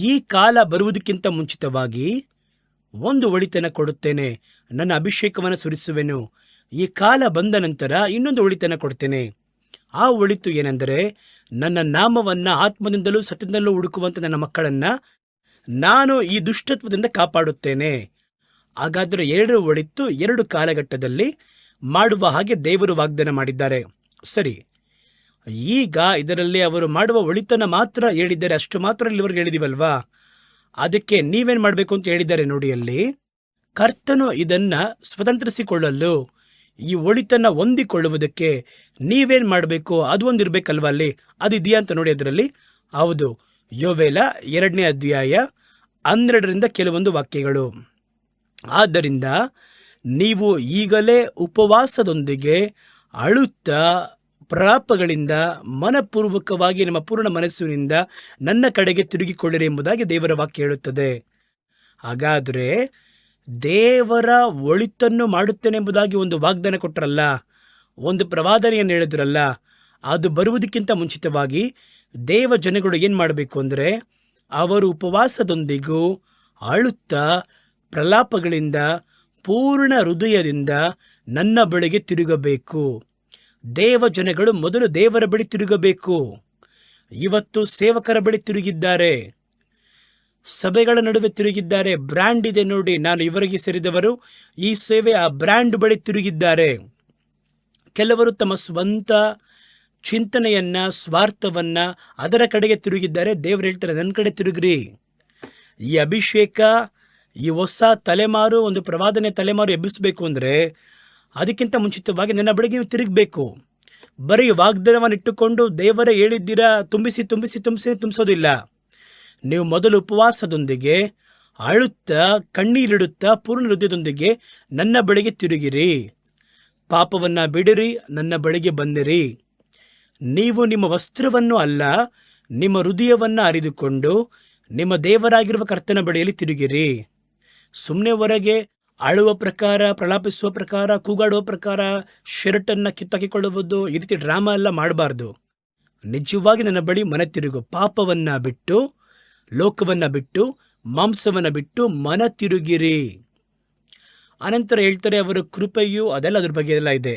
S1: ಈ ಕಾಲ ಬರುವುದಕ್ಕಿಂತ ಮುಂಚಿತವಾಗಿ ಒಂದು ಒಳಿತನ ಕೊಡುತ್ತೇನೆ. ನನ್ನ ಅಭಿಷೇಕವನ್ನು ಸುರಿಸುವೆನು. ಈ ಕಾಲ ಬಂದ ನಂತರ ಇನ್ನೊಂದು ಒಳಿತನ ಕೊಡ್ತೇನೆ. ಆ ಒಳಿತು ಏನೆಂದರೆ, ನನ್ನ ನಾಮವನ್ನು ಆತ್ಮದಿಂದಲೂ ಸತ್ಯದಿಂದಲೂ ಹುಡುಕುವಂಥ ನನ್ನ ಮಕ್ಕಳನ್ನು ನಾನು ಈ ದುಷ್ಟತ್ವದಿಂದ ಕಾಪಾಡುತ್ತೇನೆ. ಹಾಗಾದರೆ 2 ಒಳಿತು 2 ಕಾಲಘಟ್ಟದಲ್ಲಿ ಮಾಡುವ ಹಾಗೆ ದೇವರು ವಾಗ್ದಾನ ಮಾಡಿದ್ದಾರೆ. ಸರಿ, ಈಗ ಇದರಲ್ಲಿ ಅವರು ಮಾಡುವ ಒಳಿತನ ಮಾತ್ರ ಹೇಳಿದ್ದಾರೆ. ಅಷ್ಟು ಮಾತ್ರ ಇಲ್ಲಿವರೆಗೆ ಹೇಳಿದೀವಲ್ವಾ? ಅದಕ್ಕೆ ನೀವೇನು ಮಾಡಬೇಕು ಅಂತ ಹೇಳಿದ್ದಾರೆ ನೋಡಿ. ಅಲ್ಲಿ ಕರ್ತನು ಇದನ್ನು ಸ್ವತಂತ್ರಿಸಿಕೊಳ್ಳಲು, ಈ ಒಳಿತನ್ನು ಹೊಂದಿಕೊಳ್ಳುವುದಕ್ಕೆ ನೀವೇನು ಮಾಡಬೇಕು? ಅದು ಒಂದು ಇರಬೇಕಲ್ವ ಅಲ್ಲಿ. ಅದು ಇದೆಯಾ ಅಂತ ನೋಡಿ ಅದರಲ್ಲಿ. ಹೌದು, ಯೋವೇಲ 2ನೇ ಅಧ್ಯಾಯ 12ರಿಂದ ಕೆಲವೊಂದು ವಾಕ್ಯಗಳು. ಆದ್ದರಿಂದ ನೀವು ಈಗಲೇ ಉಪವಾಸದೊಂದಿಗೆ ಅಳುತ್ತಾ ಪ್ರಲಾಪಗಳಿಂದ ಮನಪೂರ್ವಕವಾಗಿ ನಮ್ಮ ಪೂರ್ಣ ಮನಸ್ಸಿನಿಂದ ನನ್ನ ಕಡೆಗೆ ತಿರುಗಿಕೊಳ್ಳಿರಿ ಎಂಬುದಾಗಿ ದೇವರ ವಾಕ್ಯ ಹೇಳುತ್ತದೆ. ಹಾಗಾದರೆ ದೇವರ ಒಳಿತನ್ನು ಮಾಡುತ್ತೇನೆ ಎಂಬುದಾಗಿ ಒಂದು ವಾಗ್ದಾನ ಕೊಟ್ಟರಲ್ಲ, ಒಂದು ಪ್ರವಾದನೆಯನ್ನು ಹೇಳಿದ್ರಲ್ಲ, ಅದು ಬರುವುದಕ್ಕಿಂತ ಮುಂಚಿತವಾಗಿ ದೇವ ಜನಗಳು ಏನು ಮಾಡಬೇಕು ಅಂದರೆ, ಅವರು ಉಪವಾಸದೊಂದಿಗೂ ಅಳುತ್ತಾ ಪ್ರಲಾಪಗಳಿಂದ ಪೂರ್ಣ ಹೃದಯದಿಂದ ನನ್ನ ಬಳಿಗೆ ತಿರುಗಬೇಕು. ದೇವ ಜನಗಳು ಮೊದಲು ದೇವರ ಬಳಿ ತಿರುಗಬೇಕು. ಇವತ್ತು ಸೇವಕರ ಬಳಿ ತಿರುಗಿದ್ದಾರೆ, ಸಭೆಗಳ ನಡುವೆ ತಿರುಗಿದ್ದಾರೆ. ಬ್ರ್ಯಾಂಡ್ ಇದೆ ನೋಡಿ, ನಾನು ಇವರಿಗೆ ಸೇರಿದವರು, ಈ ಸೇವೆ ಆ ಬ್ರ್ಯಾಂಡ್ ಬಳಿ ತಿರುಗಿದ್ದಾರೆ. ಕೆಲವರು ತಮ್ಮ ಸ್ವಂತ ಚಿಂತನೆಯನ್ನ, ಸ್ವಾರ್ಥವನ್ನ ಅದರ ಕಡೆಗೆ ತಿರುಗಿದ್ದಾರೆ. ದೇವರು ಹೇಳ್ತಾರೆ, ನನ್ನ ಕಡೆ ತಿರುಗ್ರಿ. ಈ ಅಭಿಷೇಕ, ಈ ಹೊಸ ತಲೆಮಾರು, ಒಂದು ಪ್ರವಾದನೆ ತಲೆಮಾರು ಎಬ್ಬಿಸಬೇಕು ಅಂದರೆ ಅದಕ್ಕಿಂತ ಮುಂಚಿತವಾಗಿ ನನ್ನ ಬಳಿಗೆ ನೀವು ತಿರುಗಬೇಕು. ಬರೀ ವಾಗ್ದಾನವನ್ನು ಇಟ್ಟುಕೊಂಡು ದೇವರೇ ಹೇಳಿದ್ದೀರಾ ತುಂಬಿಸೋದಿಲ್ಲ. ನೀವು ಮೊದಲು ಉಪವಾಸದೊಂದಿಗೆ ಅಳುತ್ತಾ ಕಣ್ಣೀರಿಡುತ್ತಾ ಪೂರ್ಣ ಹೃದಯದೊಂದಿಗೆ ನನ್ನ ಬಳಿಗೆ ತಿರುಗಿರಿ. ಪಾಪವನ್ನು ಬಿಡಿರಿ, ನನ್ನ ಬಳಿಗೆ ಬಂದಿರಿ. ನೀವು ನಿಮ್ಮ ವಸ್ತ್ರವನ್ನು ಅಲ್ಲ, ನಿಮ್ಮ ಹೃದಯವನ್ನು ಅರಿದುಕೊಂಡು ನಿಮ್ಮ ದೇವರಾಗಿರುವ ಕರ್ತನ ಬಳಿಯಲ್ಲಿ ತಿರುಗಿರಿ. ಸುಮ್ಮನೆ ಹೊರಗೆ ಅಳುವ ಪ್ರಕಾರ, ಪ್ರಲಾಪಿಸುವ ಪ್ರಕಾರ, ಕೂಗಾಡುವ ಪ್ರಕಾರ, ಶರ್ಟನ್ನು ಕಿತ್ತಾಕಿಕೊಳ್ಳುವುದು, ಈ ರೀತಿ ಡ್ರಾಮಾ ಎಲ್ಲ ಮಾಡಬಾರ್ದು. ನಿಜವಾಗಿ ನನ್ನ ಬಳಿ ಮನ ತಿರುಗು. ಪಾಪವನ್ನು ಬಿಟ್ಟು, ಲೋಕವನ್ನು ಬಿಟ್ಟು, ಮಾಂಸವನ್ನು ಬಿಟ್ಟು ಮನ ತಿರುಗಿರಿ. ಅನಂತರ ಹೇಳ್ತಾರೆ ಅವರ ಕೃಪೆಯು ಅದೆಲ್ಲ ಅದ್ರ ಬಗ್ಗೆ ಎಲ್ಲ ಇದೆ.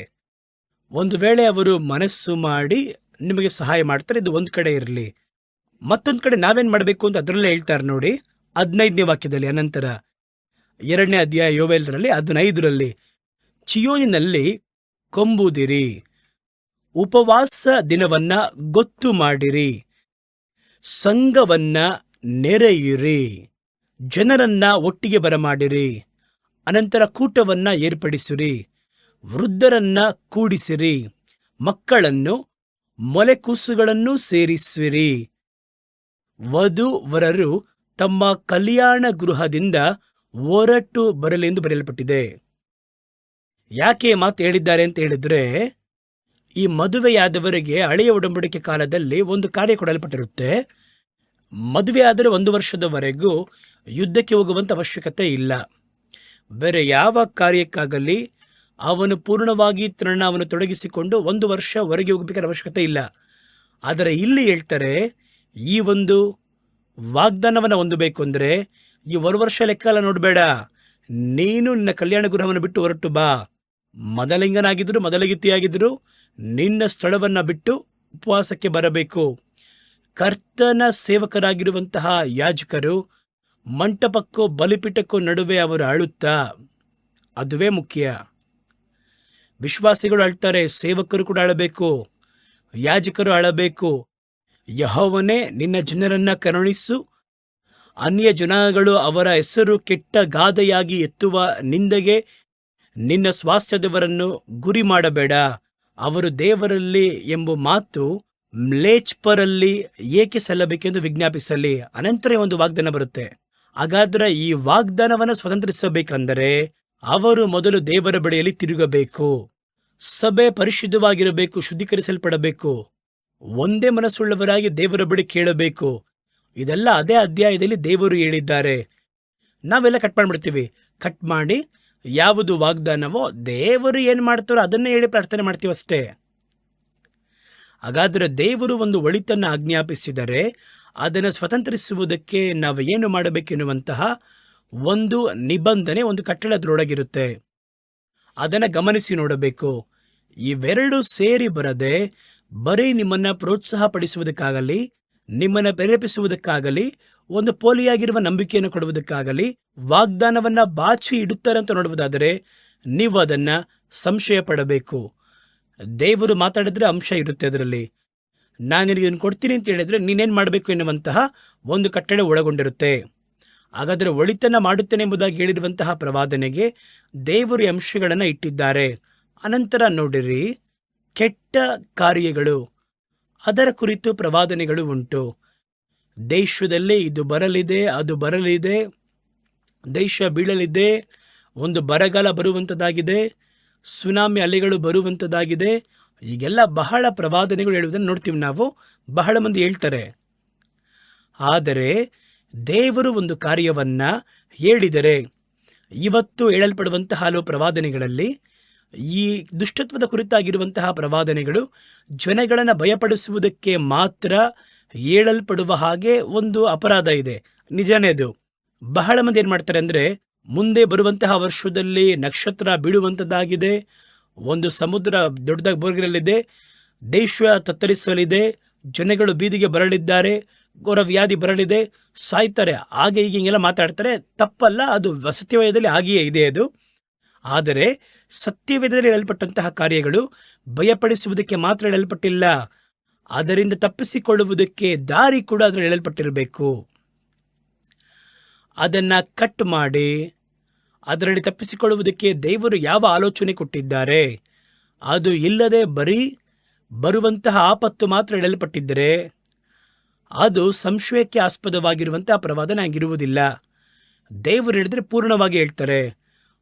S1: ಒಂದು ವೇಳೆ ಅವರು ಮನಸ್ಸು ಮಾಡಿ ನಿಮಗೆ ಸಹಾಯ ಮಾಡ್ತಾರೆ, ಇದು ಒಂದು ಕಡೆ ಇರಲಿ. ಮತ್ತೊಂದು ಕಡೆ ನಾವೇನು ಮಾಡಬೇಕು ಅಂತ ಅದರಲ್ಲೇ ಹೇಳ್ತಾರೆ ನೋಡಿ, 15ನೇ ವಾಕ್ಯದಲ್ಲಿ. ಅನಂತರ 2ನೇ ಅಧ್ಯಾಯ ಯೋವೇಲರಲ್ಲಿ 15ರಲ್ಲಿ, ಚಿಯೋನಿನಲ್ಲಿ ಕೊಂಬುದಿರಿ, ಉಪವಾಸ ದಿನವನ್ನ ಗೊತ್ತು ಮಾಡಿರಿ, ಸಂಘವನ್ನ ನೆರೆಯಿರಿ, ಜನರನ್ನ ಒಟ್ಟಿಗೆ ಬರಮಾಡಿರಿ, ಅನಂತರ ಕೂಟವನ್ನ ಏರ್ಪಡಿಸಿರಿ, ವೃದ್ಧರನ್ನ ಕೂಡಿಸಿರಿ, ಮಕ್ಕಳನ್ನು ಮೊಲೆಕೂಸುಗಳನ್ನು ಸೇರಿಸಿರಿ, ವಧು-ವರರು ತಮ್ಮ ಕಲ್ಯಾಣ ಗೃಹದಿಂದ ಹೊರಟು ಬರಲೆಂದು ಬರೆಯಲ್ಪಟ್ಟಿದೆ. ಯಾಕೆ ಮಾತು ಹೇಳಿದ್ದಾರೆ ಅಂತ ಹೇಳಿದ್ರೆ, ಈ ಮದುವೆಯಾದವರಿಗೆ ಹಳೆಯ ಒಡಂಬಡಿಕೆ ಕಾಲದಲ್ಲಿ ಒಂದು ಕಾರ್ಯ ಕೊಡಲ್ಪಟ್ಟಿರುತ್ತೆ. ಮದುವೆ ಆದರೆ 1 ವರ್ಷದವರೆಗೂ ಯುದ್ಧಕ್ಕೆ ಹೋಗುವಂಥ ಅವಶ್ಯಕತೆ ಇಲ್ಲ. ಬೇರೆ ಯಾವ ಕಾರ್ಯಕ್ಕಾಗಲಿ ಅವನು ಪೂರ್ಣವಾಗಿ ತನ್ನ ಅವನು ತೊಡಗಿಸಿಕೊಂಡು 1 ವರ್ಷ ಹೊರಗೆ ಹೋಗಬೇಕಾದ ಅವಶ್ಯಕತೆ ಇಲ್ಲ. ಆದರೆ ಇಲ್ಲಿ ಹೇಳ್ತಾರೆ, ಈ ಒಂದು ವಾಗ್ದಾನವನ್ನು ಹೊಂದಬೇಕು ಅಂದರೆ ಈ 1 ವರ್ಷ ಲೆಕ್ಕ ಎಲ್ಲ ನೋಡಬೇಡ, ನೀನು ನಿನ್ನ ಕಲ್ಯಾಣ ಗೃಹವನ್ನು ಬಿಟ್ಟು ಹೊರಟು ಬಾ. ಮೊದಲಿಂಗನಾಗಿದ್ದರು, ಮೊದಲಗಿತ್ತಿಯಾಗಿದ್ದರು, ನಿನ್ನ ಸ್ಥಳವನ್ನು ಬಿಟ್ಟು ಉಪವಾಸಕ್ಕೆ ಬರಬೇಕು. ಕರ್ತನ ಸೇವಕರಾಗಿರುವಂತಹ ಯಾಜಕರು ಮಂಟಪಕ್ಕೂ ಬಲಿಪೀಠಕ್ಕೂ ನಡುವೆ ಅವರು ಅಳುತ್ತಾ, ಅದುವೇ ಮುಖ್ಯ. ವಿಶ್ವಾಸಿಗಳು ಅಳ್ತಾರೆ, ಸೇವಕರು ಕೂಡ ಅಳಬೇಕು, ಯಾಜಕರು ಅಳಬೇಕು. ಯೆಹೋವನೇ, ನಿನ್ನ ಜನರನ್ನ ಕರುಣಿಸು, ಅನ್ಯ ಜನಗಳು ಅವರ ಹೆಸರು ಕೆಟ್ಟ ಗಾದೆಯಾಗಿ ಎತ್ತುವ ನಿಂದೆಗೆ ನಿನ್ನ ಸ್ವಾಸ್ಥ್ಯದವರನ್ನು ಗುರಿ ಮಾಡಬೇಡ. ಅವರು ದೇವರಲ್ಲಿ ಎಂಬ ಮಾತು ಮ್ಲೇಚ್ಪರಲ್ಲಿ ಏಕೆ ಸಲ್ಲಬೇಕೆಂದು ವಿಜ್ಞಾಪಿಸಲಿ. ಅನಂತರ ಒಂದು ವಾಗ್ದಾನ ಬರುತ್ತೆ. ಹಾಗಾದ್ರೆ ಈ ವಾಗ್ದಾನವನ್ನು ಸ್ವತಂತ್ರಿಸಬೇಕಂದರೆ ಅವರು ಮೊದಲು ದೇವರ ಬಳಿಯಲ್ಲಿ ತಿರುಗಬೇಕು. ಸಭೆ ಪರಿಶುದ್ಧವಾಗಿರಬೇಕು, ಶುದ್ಧೀಕರಿಸಲ್ಪಡಬೇಕು, ಒಂದೇ ಮನಸ್ಸುಳ್ಳವರಾಗಿ ದೇವರ ಬಳಿ ಕೇಳಬೇಕು. ಇದೆಲ್ಲ ಅದೇ ಅಧ್ಯಾಯದಲ್ಲಿ ದೇವರು ಹೇಳಿದ್ದಾರೆ. ನಾವೆಲ್ಲ ಕಟ್ ಮಾಡಿಬಿಡ್ತೀವಿ. ಕಟ್ ಮಾಡಿ ಯಾವುದು ವಾಗ್ದಾನವೋ ದೇವರು ಏನು ಮಾಡ್ತಾರೋ ಅದನ್ನೇ ಹೇಳಿ ಪ್ರಾರ್ಥನೆ ಮಾಡ್ತೀವಿ ಅಷ್ಟೇ. ಹಾಗಾದರೆ ದೇವರು ಒಂದು ಒಳಿತನ್ನು ಆಜ್ಞಾಪಿಸಿದರೆ ಅದನ್ನು ಸ್ವತಂತ್ರಿಸುವುದಕ್ಕೆ ನಾವು ಏನು ಮಾಡಬೇಕೆನ್ನುವಂತಹ ಒಂದು ನಿಬಂಧನೆ, ಒಂದು ಕಟ್ಟಳೆ ಅದರೊಳಗಿರುತ್ತೆ. ಅದನ್ನು ಗಮನಿಸಿ ನೋಡಬೇಕು. ಇವೆರಡು ಸೇರಿ ಬರದೆ ಬರೀ ನಿಮ್ಮನ್ನು ಪ್ರೋತ್ಸಾಹ ಪಡಿಸುವುದಕ್ಕಾಗಲಿ, ನಿಮ್ಮನ್ನು ಪ್ರೇರೇಪಿಸುವುದಕ್ಕಾಗಲಿ, ಒಂದು ಪೋಲಿಯಾಗಿರುವ ನಂಬಿಕೆಯನ್ನು ಕೊಡುವುದಕ್ಕಾಗಲಿ ವಾಗ್ದಾನವನ್ನು ಬಾಚಿ ಇಡುತ್ತಾರೆ ಅಂತ ನೋಡುವುದಾದರೆ ನೀವು ಅದನ್ನು ಸಂಶಯ ಪಡಬೇಕು. ದೇವರು ಮಾತಾಡಿದ್ರೆ ಅಂಶ ಇರುತ್ತೆ ಅದರಲ್ಲಿ. ನಾನು ನಿನಗೆ ಇದನ್ನು ಕೊಡ್ತೀನಿ ಅಂತ ಹೇಳಿದರೆ ನೀನೇನು ಮಾಡಬೇಕು ಎನ್ನುವಂತಹ ಒಂದು ಕಟ್ಟಳೆ ಒಳಗೊಂಡಿರುತ್ತೆ. ಹಾಗಾದರೆ ಒಳಿತನ್ನು ಮಾಡುತ್ತೇನೆ ಎಂಬುದಾಗಿ ಹೇಳಿರುವಂತಹ ಪ್ರವಾದನೆಗೆ ದೇವರು ಈ ಅಂಶಗಳನ್ನು ಇಟ್ಟಿದ್ದಾರೆ. ಅನಂತರ ನೋಡಿರಿ, ಕೆಟ್ಟ ಕಾರ್ಯಗಳು, ಅದರ ಕುರಿತು ಪ್ರವಾದನೆಗಳು ಉಂಟು. ದೇಶದಲ್ಲಿ ಇದು ಬರಲಿದೆ, ಅದು ಬರಲಿದೆ, ದೇಶ ಬೀಳಲಿದೆ, ಒಂದು ಬರಗಾಲ ಬರುವಂಥದ್ದಾಗಿದೆ, ಸುನಾಮಿ ಅಲೆಗಳು ಬರುವಂಥದ್ದಾಗಿದೆ. ಈಗೆಲ್ಲ ಬಹಳ ಪ್ರವಾದನೆಗಳು ಹೇಳುವುದನ್ನು ನೋಡ್ತೀವಿ ನಾವು. ಬಹಳ ಮಂದಿ ಹೇಳ್ತಾರೆ. ಆದರೆ ದೇವರು ಒಂದು ಕಾರ್ಯವನ್ನು ಹೇಳಿದರೆ, ಇವತ್ತು ಹೇಳಲ್ಪಡುವಂತಹ ಹಲವು ಪ್ರವಾದನೆಗಳಲ್ಲಿ ಈ ದುಷ್ಟತ್ವದ ಕುರಿತಾಗಿರುವಂತಹ ಪ್ರವಾದನೆಗಳು ಜನಗಳನ್ನು ಭಯಪಡಿಸುವುದಕ್ಕೆ ಮಾತ್ರ ಹೇಳಲ್ಪಡುವ ಹಾಗೆ ಒಂದು ಅಪರಾಧ ಇದೆ. ನಿಜನೇ ಅದು. ಬಹಳ ಮಂದಿ ಏನು ಮಾಡ್ತಾರೆ ಅಂದರೆ, ಮುಂದೆ ಬರುವಂತಹ ವರ್ಷದಲ್ಲಿ ನಕ್ಷತ್ರ ಬೀಳುವಂಥದ್ದಾಗಿದೆ, ಒಂದು ಸಮುದ್ರ ದೊಡ್ಡದಾಗಿ ಬೋರ್ಗಿರಲಿದೆ, ದೇಶ ತತ್ತರಿಸಲಿದೆ, ಜನಗಳು ಬೀದಿಗೆ ಬರಲಿದ್ದಾರೆ, ಘೋರ ವ್ಯಾಧಿ ಬರಲಿದೆ, ಸಾಯ್ತಾರೆ, ಹಾಗೆ ಹೀಗೆ ಹಿಂಗೆಲ್ಲ ಮಾತಾಡ್ತಾರೆ. ತಪ್ಪಲ್ಲ, ಅದು ಸತ್ಯವೇದದಲ್ಲಿ ಹಾಗೆಯೇ ಇದೆ ಅದು. ಆದರೆ ಸತ್ಯವೇದದಲ್ಲಿ ಹೇಳಲ್ಪಟ್ಟಂತಹ ಕಾರ್ಯಗಳು ಭಯಪಡಿಸುವುದಕ್ಕೆ ಮಾತ್ರ ಹೇಳಲ್ಪಟ್ಟಿಲ್ಲ, ಅದರಿಂದ ತಪ್ಪಿಸಿಕೊಳ್ಳುವುದಕ್ಕೆ ದಾರಿ ಕೂಡ ಅದರಲ್ಲಿ ಹೇಳಲ್ಪಟ್ಟಿರಬೇಕು. ಅದನ್ನು ಕಟ್ ಮಾಡಿ ಅದರಲ್ಲಿ ತಪ್ಪಿಸಿಕೊಳ್ಳುವುದಕ್ಕೆ ದೇವರು ಯಾವ ಆಲೋಚನೆ ಕೊಟ್ಟಿದ್ದಾರೆ, ಅದು ಇಲ್ಲದೆ ಬರೀ ಬರುವಂತಹ ಆಪತ್ತು ಮಾತ್ರ ಹೇಳಲ್ಪಟ್ಟಿದ್ದರೆ ಅದು ಸಂಶಯಕ್ಕೆ ಆಸ್ಪದವಾಗಿರುವಂತಹ ಪ್ರವಾದನೆ ಆಗಿರುವುದಿಲ್ಲ. ದೇವರು ಹೇಳಿದರೆ ಪೂರ್ಣವಾಗಿ ಹೇಳ್ತಾರೆ.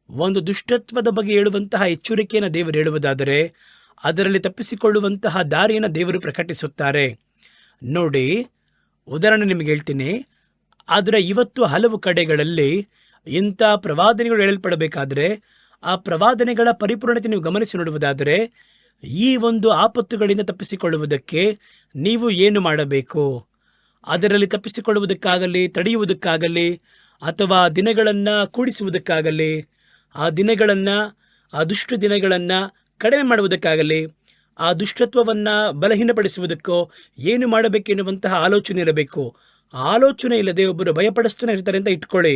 S1: ಒಂದು ದುಷ್ಟತ್ವದ ಬಗ್ಗೆ ಹೇಳುವಂತಹ ಎಚ್ಚರಿಕೆಯನ್ನು ದೇವರು ಹೇಳುವುದಾದರೆ ಅದರಲ್ಲಿ ತಪ್ಪಿಸಿಕೊಳ್ಳುವಂತಹ ದಾರಿಯನ್ನು ದೇವರು ಪ್ರಕಟಿಸುತ್ತಾರೆ. ನೋಡಿ, ಉದಾಹರಣೆ ನಿಮಗೆ ಹೇಳ್ತೀನಿ. ಆದರೆ ಇವತ್ತು ಹಲವು ಕಡೆಗಳಲ್ಲಿ ಇಂಥ ಪ್ರವಾದನೆಗಳು ಹೇಳಲ್ಪಡಬೇಕಾದ್ರೆ ಆ ಪ್ರವಾದನೆಗಳ ಪರಿಪೂರ್ಣತೆ ನೀವು ಗಮನಿಸಿ ನೋಡುವುದಾದರೆ ಈ ಒಂದು ಆಪತ್ತುಗಳಿಂದ ತಪ್ಪಿಸಿಕೊಳ್ಳುವುದಕ್ಕೆ ನೀವು ಏನು ಮಾಡಬೇಕು, ಅದರಲ್ಲಿ ತಪ್ಪಿಸಿಕೊಳ್ಳುವುದಕ್ಕಾಗಲಿ, ತಡೆಯುವುದಕ್ಕಾಗಲಿ, ಅಥವಾ ದಿನಗಳನ್ನು ಕೂಡಿಸುವುದಕ್ಕಾಗಲಿ, ಆ ದಿನಗಳನ್ನು, ಆ ದುಷ್ಟ ದಿನಗಳನ್ನು ಕಡಿಮೆ ಮಾಡುವುದಕ್ಕಾಗಲಿ, ಆ ದುಷ್ಟತ್ವವನ್ನು ಬಲಹೀನಪಡಿಸುವುದಕ್ಕೋ ಏನು ಮಾಡಬೇಕೆನ್ನುವಂತಹ ಆಲೋಚನೆ ಇರಬೇಕು. ಆ ಆಲೋಚನೆ ಇಲ್ಲದೆ ಒಬ್ಬರು ಭಯಪಡಿಸ್ತಾನೆ ಇರ್ತಾರೆ ಅಂತ ಇಟ್ಕೊಳ್ಳಿ.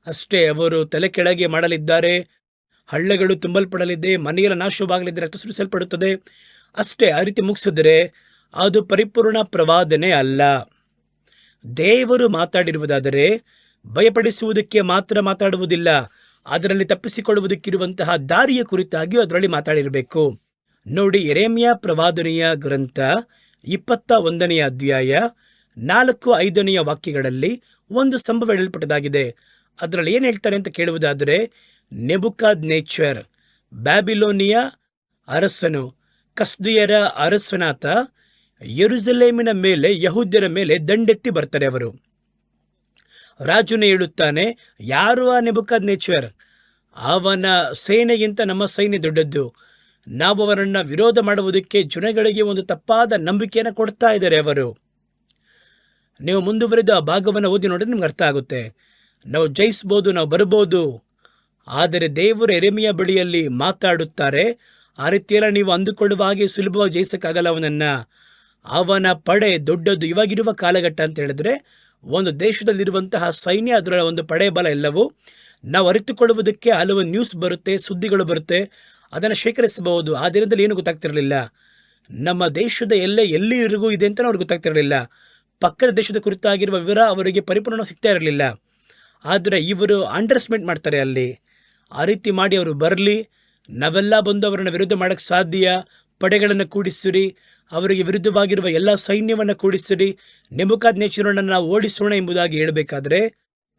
S1: ಅಷ್ಟೇ, ಅವರು ತಲೆ ಕೆಳಗೆ ಮಾಡಲಿದ್ದಾರೆ, ಹಳ್ಳೆಗಳು ತುಂಬಲ್ಪಡಲಿದೆ, ಮನೆಯೆಲ್ಲ ನಾಶವಾಗಲಿದೆ, ರಕ್ತ ಸುರಿಸಲ್ಪಡುತ್ತದೆ. ಅಷ್ಟೇ, ಆ ರೀತಿ ಮುಗಿಸಿದ್ರೆ ಅದು ಪರಿಪೂರ್ಣ ಪ್ರವಾದನೆ ಅಲ್ಲ. ದೇವರು ಮಾತಾಡಿರುವುದಾದರೆ ಭಯಪಡಿಸುವುದಕ್ಕೆ ಮಾತ್ರ ಮಾತಾಡುವುದಿಲ್ಲ, ಅದರಲ್ಲಿ ತಪ್ಪಿಸಿಕೊಳ್ಳುವುದಕ್ಕಿರುವಂತಹ ದಾರಿಯ ಕುರಿತಾಗಿಯೂ ಅದರಲ್ಲಿ ಮಾತಾಡಿರಬೇಕು. ನೋಡಿ, ಯೆರೆಮೀಯ ಪ್ರವಾದನೆಯ ಗ್ರಂಥ 21ನೇ ಅಧ್ಯಾಯ 4-5 ವಾಕ್ಯಗಳಲ್ಲಿ ಒಂದು ಸಂಭವ ಹೇಳಲ್ಪಟ್ಟದಾಗಿದೆ. ಅದರಲ್ಲಿ ಏನು ಹೇಳ್ತಾರೆ ಅಂತ ಕೇಳುವುದಾದರೆ, ನೆಬುಕದ್ನೆಚ್ಚರ್ ಬ್ಯಾಬಿಲೋನಿಯ ಅರಸನು, ಕಸ್ದೀಯರ ಅರಸನಾತ ಯೆರೂಸಲೇಮಿನ ಮೇಲೆ, ಯಹೂದ್ಯರ ಮೇಲೆ ದಂಡೆತ್ತಿ ಬರ್ತಾರೆ ಅವರು. ರಾಜನು ಹೇಳುತ್ತಾನೆ, ಯಾರು ಆ ನೆಬುಕದ್ನೆಚ್ಚರ್? ಅವನ ಸೇನೆಗಿಂತ ನಮ್ಮ ಸೈನ್ಯ ದೊಡ್ಡದ್ದು. ನಾವು ಅವರನ್ನು ವಿರೋಧ ಮಾಡುವುದಕ್ಕೆ ಜನಗಳಿಗೆ ಒಂದು ತಪ್ಪಾದ ನಂಬಿಕೆಯನ್ನು ಕೊಡ್ತಾ ಇದ್ದಾರೆ ಅವರು. ನೀವು ಮುಂದುವರೆದು ಆ ಭಾಗವನ್ನು ಓದಿ ನೋಡಿದ್ರೆ ನಿಮ್ಗೆ ಅರ್ಥ ಆಗುತ್ತೆ. ನಾವು ಜಯಿಸ್ಬೋದು, ನಾವು ಬರ್ಬೋದು, ಆದರೆ ದೇವರು ಯೆರೆಮೀಯ ಬಳಿಯಲ್ಲಿ ಮಾತಾಡುತ್ತಾರೆ. ಆ ರೀತಿಯೆಲ್ಲ ನೀವು ಅಂದುಕೊಳ್ಳುವ ಹಾಗೆ ಸುಲಭವಾಗಿ ಜಯಿಸಕ್ಕಾಗಲ್ಲ ಅವನನ್ನು. ಅವನ ಪಡೆ ದೊಡ್ಡದು. ಇವಾಗಿರುವ ಕಾಲಘಟ್ಟ ಅಂತ ಹೇಳಿದ್ರೆ, ಒಂದು ದೇಶದಲ್ಲಿರುವಂತಹ ಸೈನ್ಯ, ಅದರ ಒಂದು ಪಡೆ ಬಲ ಎಲ್ಲವೂ ನಾವು ಅರಿತುಕೊಳ್ಳುವುದಕ್ಕೆ ಹಲವು ನ್ಯೂಸ್ ಬರುತ್ತೆ, ಸುದ್ದಿಗಳು ಬರುತ್ತೆ, ಅದನ್ನು ಶೇಖರಿಸಬಹುದು. ಆ ದಿನದಲ್ಲಿ ಏನು ಗೊತ್ತಾಗ್ತಿರಲಿಲ್ಲ. ನಮ್ಮ ದೇಶದ ಎಲ್ಲಿವರೆಗೂ ಇದೆ ಅಂತ ಅವ್ರಿಗೆ ಗೊತ್ತಾಗ್ತಿರಲಿಲ್ಲ. ಪಕ್ಕದ ದೇಶದ ಕುರಿತಾಗಿರುವ ವಿವರ ಅವರಿಗೆ ಪರಿಪೂರ್ಣ ಸಿಗ್ತಾ ಇರಲಿಲ್ಲ. ಆದರೆ ಇವರು ಅಂಡರ್ಸ್ಟಿಮೇಟ್ ಮಾಡ್ತಾರೆ ಅಲ್ಲಿ. ಆ ರೀತಿ ಮಾಡಿ ಅವರು ಬರಲಿ, ನಾವೆಲ್ಲ ಬಂದು ಅವರನ್ನು ವಿರುದ್ಧ ಮಾಡೋಕ್ಕೆ ಸಾಧ್ಯ, ಪಡೆಗಳನ್ನು ಕೂಡಿಸಿರಿ, ಅವರಿಗೆ ವಿರುದ್ಧವಾಗಿರುವ ಎಲ್ಲ ಸೈನ್ಯವನ್ನು ಕೂಡಿಸಿರಿ, ನೆಬೂಕದ್ನೆಚ್ಚರನನ್ನು ನಾವು ಓಡಿಸೋಣ ಎಂಬುದಾಗಿ ಹೇಳಬೇಕಾದ್ರೆ,